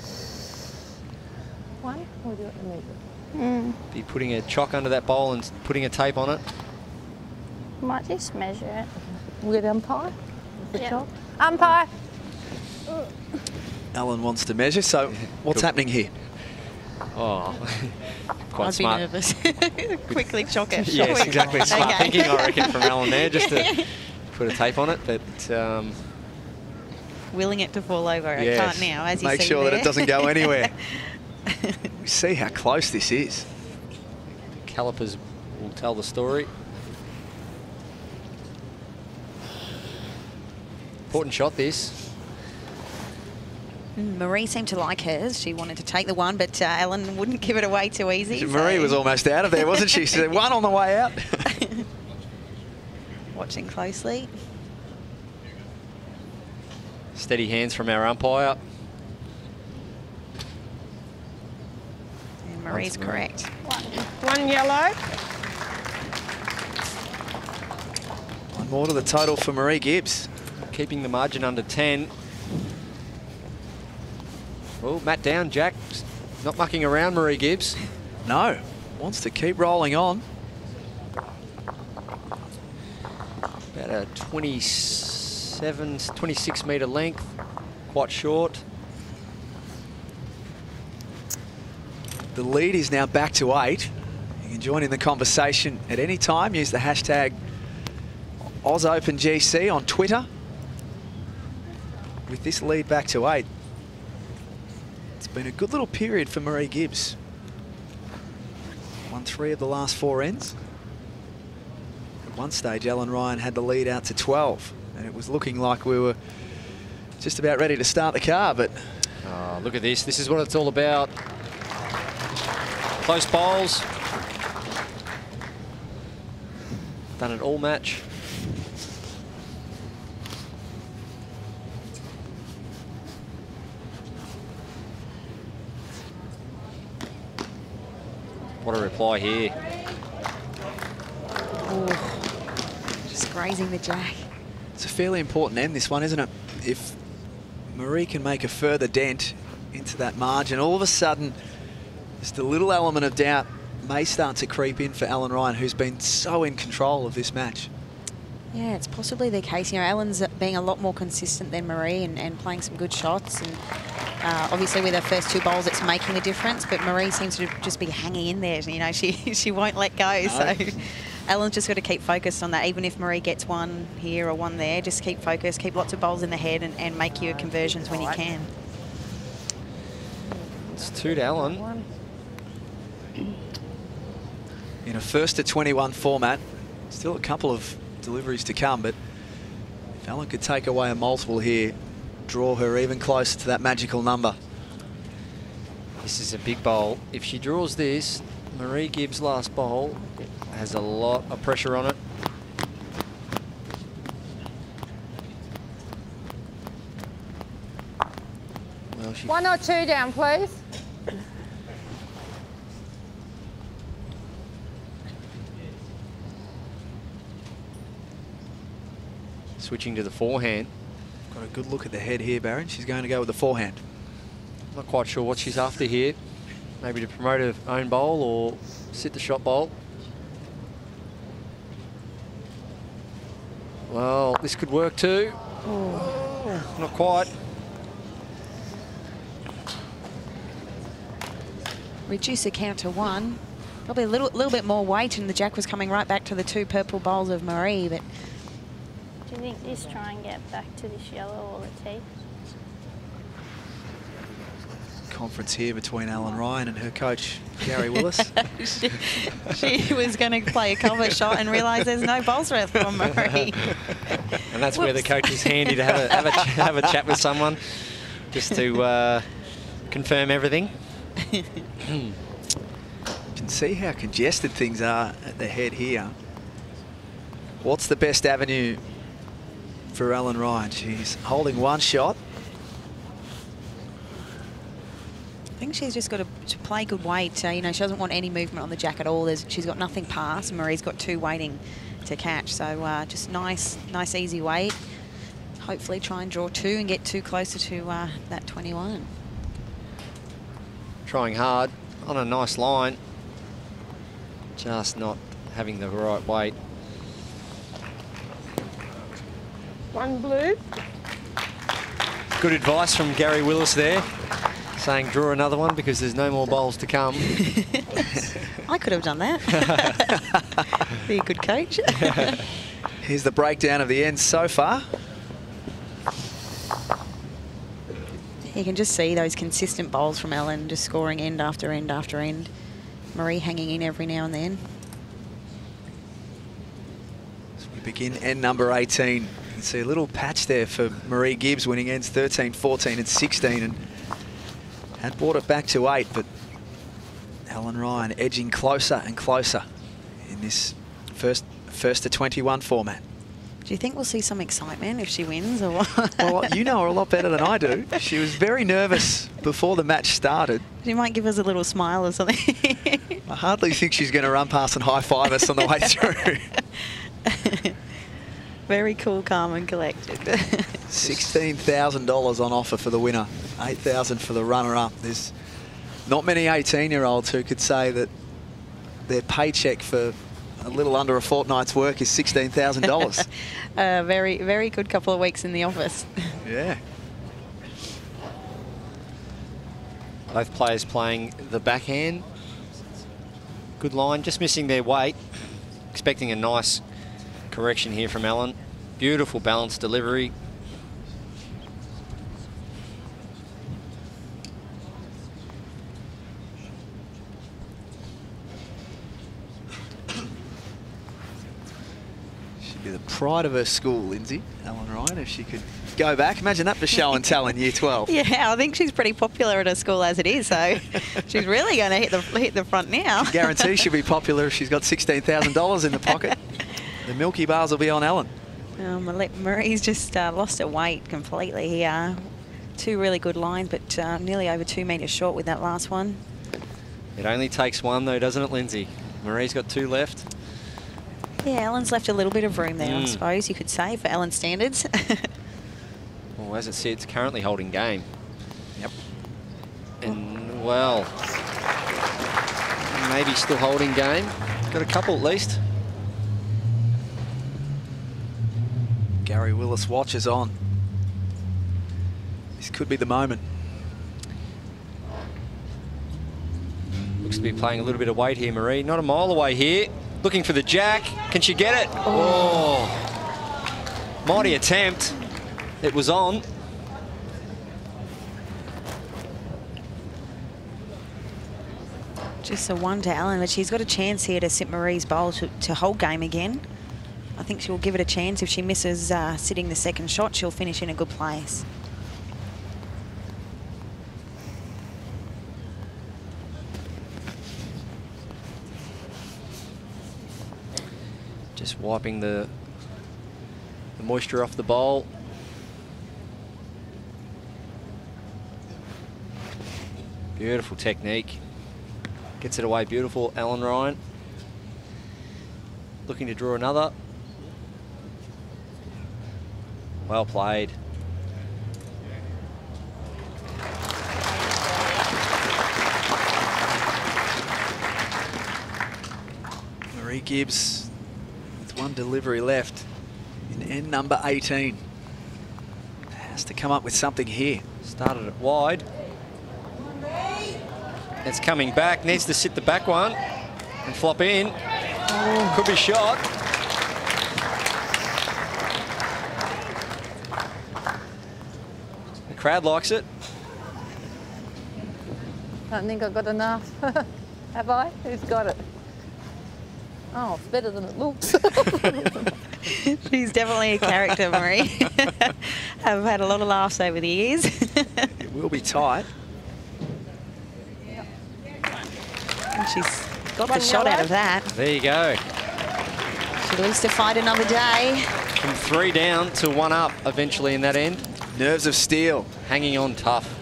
One, or do you want to move it? Be putting a chock under that bowl and putting a tape on it. Might just measure it. With umpire? The Yeah. chalk? Umpire! Ellen wants to measure, so what's happening here? Oh, quite I'd smart. be nervous. Quickly chock it. Yes, exactly. Smart Okay. thinking, I reckon, from Ellen there, just to put a tape on it. But Willing it to fall over. It Yes. can't now, as you Make see sure there. that it doesn't go anywhere. We see how close this is. calipers will tell the story. Important shot, this. Maree seemed to like hers. She wanted to take the one, but Ellen wouldn't give it away too easy. Maree was almost out of there, wasn't she? She said, 1 on the way out. Watching closely. Steady hands from our umpire. And Maree's correct. One yellow. One more to the total for Maree Gibbs. Keeping the margin under 10. Oh, Matt down, Jack. Not mucking around, Maree Gibbs. No, wants to keep rolling on. About a 26 metre length, quite short. The lead is now back to 8. You can join in the conversation at any time. Use the hashtag OzOpenGC on Twitter. With this lead back to 8, it's been a good little period for Maree Gibbs. Won 3 of the last 4 ends. At one stage, Ellen Ryan had the lead out to 12, and it was looking like we were just about ready to start the car, but... Oh, look at this. This is what it's all about. Close bowls. Done it all match. What a reply here. Ooh, just grazing the jack. It's a fairly important end, this one, isn't it? If Maree can make a further dent into that margin, all of a sudden, just a little element of doubt may start to creep in for Ellen Ryan, who's been so in control of this match. Yeah, it's possibly the case. You know, Ellen's being a lot more consistent than Maree and playing some good shots. And obviously with her first 2 bowls, it's making a difference. But Maree seems to just be hanging in there. You know, she won't let go. No. So Ellen's just got to keep focused on that. Even if Maree gets 1 here or 1 there, just keep focused, keep lots of bowls in the head and make your conversions when you can. It's 2 to Ellen. In a first to 21 format, still a couple of deliveries to come, but if Ellen could take away a multiple here, draw her even closer to that magical number. This is a big bowl. If she draws this, Maree Gibbs' last bowl has a lot of pressure on it. Well, 1 or 2 down, please. Switching to the forehand. Got a good look at the head here, Baron. She's going to go with the forehand. Not quite sure what she's after here. Maybe to promote her own bowl or sit the shot bowl. Well, this could work too. Oh, not quite. Reduce the count to 1. Probably a little bit more weight, and the jack was coming right back to the 2 purple bowls of Maree, but... Do you think this try and get back to this yellow or the tee? Conference here between Ellen Ryan and her coach, Gary Willis. she was going to play a cover shot and realise there's no bowls left from Maree. And that's where the coach is handy to have a chat with someone just to confirm everything. You can see how congested things are at the head here. What's the best avenue for Ellen Ryan? She's holding 1 shot. I think she's just got to play good weight. You know, she doesn't want any movement on the jack at all. She's got nothing past. Maree's got 2 waiting to catch. So just nice, easy weight. Hopefully try and draw 2 and get 2 closer to that 21. Trying hard on a nice line. Just not having the right weight. 1 blue. Good advice from Gary Willis there, saying draw another one because there's no more bowls to come. I could have done that. Be a good coach. Here's the breakdown of the ends so far. You can just see those consistent bowls from Ellen, just scoring end after end after end. Maree hanging in every now and then. As we begin end number 18. You can see a little patch there for Maree Gibbs, winning ends 13, 14 and 16, and had brought it back to 8, but Ellen Ryan edging closer and closer in this first to 21 format. Do you think we'll see some excitement if she wins, or what? Well, you know her a lot better than I do. She was very nervous before the match started. She might give us a little smile or something. I hardly think she's going to run past and high-five us on the way through. Very cool, calm and collected. $16,000 on offer for the winner, $8,000 for the runner-up. There's Not many 18-year-olds who could say that their paycheck for a little under a fortnight's work is $16,000. Very, very good couple of weeks in the office. Yeah. Both players playing the backhand. Good line, just missing their weight. Expecting a nice correction here from Ellen. Beautiful balanced delivery. She'd be the pride of her school, Lindsay, Ellen Ryan, if she could go back. Imagine that for show and tell in year 12. Yeah, I think she's pretty popular at her school as it is, so she's really going to hit the front now. Guarantee she'll be popular if she's got $16,000 in the pocket. The Milky Bars will be on Ellen. Maree's just lost her weight completely here. Two really good lines, but nearly over 2 metres short with that last one. It only takes one though, doesn't it, Lindsay? Maree's got 2 left. Yeah, Ellen's left a little bit of room there, I suppose you could say, for Ellen's standards. Well, as it sits, currently holding game. Yep. And, well, maybe still holding game. Got a couple at least. Gary Willis watches on. This could be the moment. Looks to be playing a little bit of weight here, Maree. Not a mile away here. Looking for the jack. Can she get it? Oh. Mighty attempt. It was on. Just a one to Ellen, but she's got a chance here to sit Maree's bowl to hold game again. I think she'll give it a chance. If she misses sitting the second shot, she'll finish in a good place. Just wiping the moisture off the bowl. Beautiful technique. Gets it away beautiful, Ellen Ryan. Looking to draw another. Well played. Maree Gibbs with one delivery left in end number 18. Has to come up with something here. Started it wide. It's coming back, needs to sit the back one and flop in. Oh, could be shot. The crowd likes it. I don't think I've got enough. Have I? Who's got it? Oh, it's better than it looks. She's definitely a character, Maree. I've had a lot of laughs over the years. It will be tight. And she's got the shot out of that. There you go. She lives to fight another day. From 3 down to 1 up eventually in that end. Nerves of steel. Hanging on tough.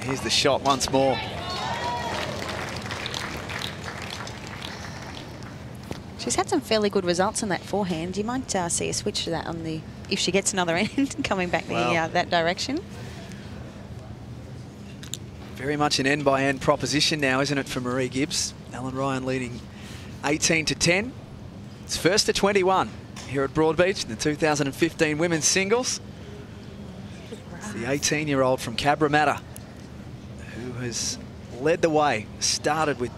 Here's the shot once more. She's had some fairly good results in that forehand. You might see a switch to that on the, if she gets another end coming back that direction. Very much an end-by-end proposition now, isn't it, for Maree Gibbs? Ellen Ryan leading 18-10. It's first to 21 here at Broadbeach in the 2015 women's singles. It's the 18-year-old from Cabramatta who has led the way, started with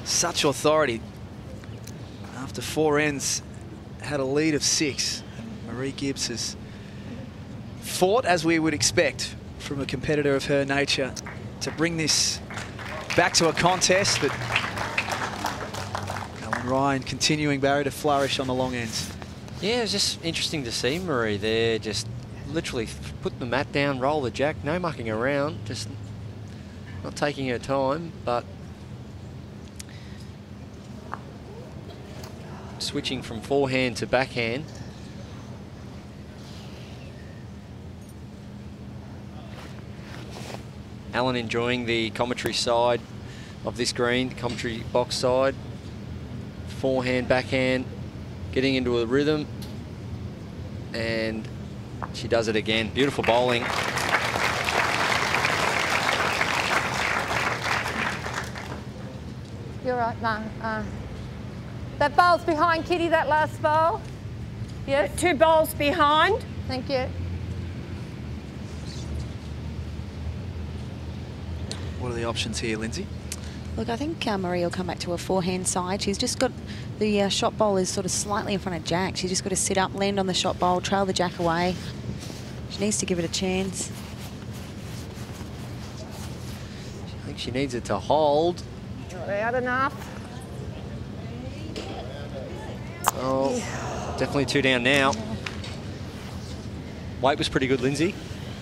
such authority. After 4 ends, had a lead of 6. Maree Gibbs has fought as we would expect from a competitor of her nature to bring this back to a contest, but Ellen Ryan continuing Barry to flourish on the long ends. Yeah, it was just interesting to see Maree there, just literally put the mat down, roll the jack, no mucking around, just not taking her time, but switching from forehand to backhand. Alan enjoying the commentary side of this green, the commentary box side. Forehand, backhand, getting into a rhythm. And she does it again. Beautiful bowling. You're right, Ma. That bowl's behind Kitty, that last bowl. Yes? 2 bowls behind. Thank you. What are the options here, Lindsay? Look, I think Maree will come back to a forehand side. She's just got the shot bowl is sort of slightly in front of Jack. She's just got to sit up, land on the shot bowl, trail the Jack away. She needs to give it a chance. I think she needs it to hold. Not out enough. Oh, definitely 2 down now. Weight was pretty good, Lindsay.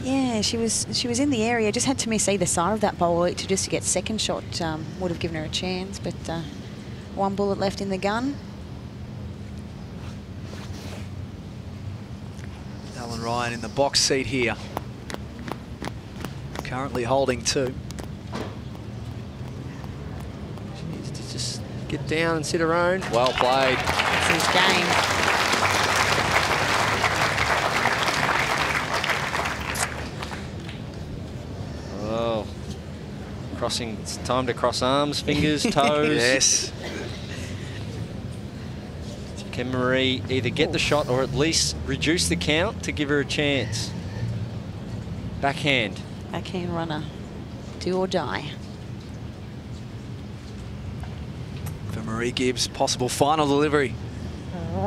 Yeah, she was in the area. Just had to miss either side of that bowl to just to get second shot. Would have given her a chance, but 1 bullet left in the gun. Alan Ryan in the box seat here. Currently holding 2. She needs to just get down and sit her own. Well played. That's his game. Oh, crossing. It's time to cross arms, fingers, toes. Yes. Can Maree either get the shot or at least reduce the count to give her a chance? Backhand. Backhand runner. Do or die. For Maree Gibbs, possible final delivery.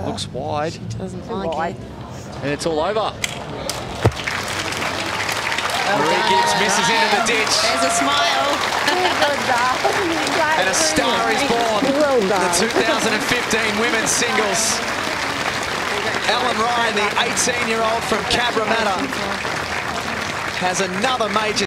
Looks wide. She doesn't like it. And it's all over. Maree Gibbs misses into the ditch. There's a smile. And a star is born. Well The done. 2015 women's singles. Ellen Ryan, the 18-year-old from Cabramatta, has another major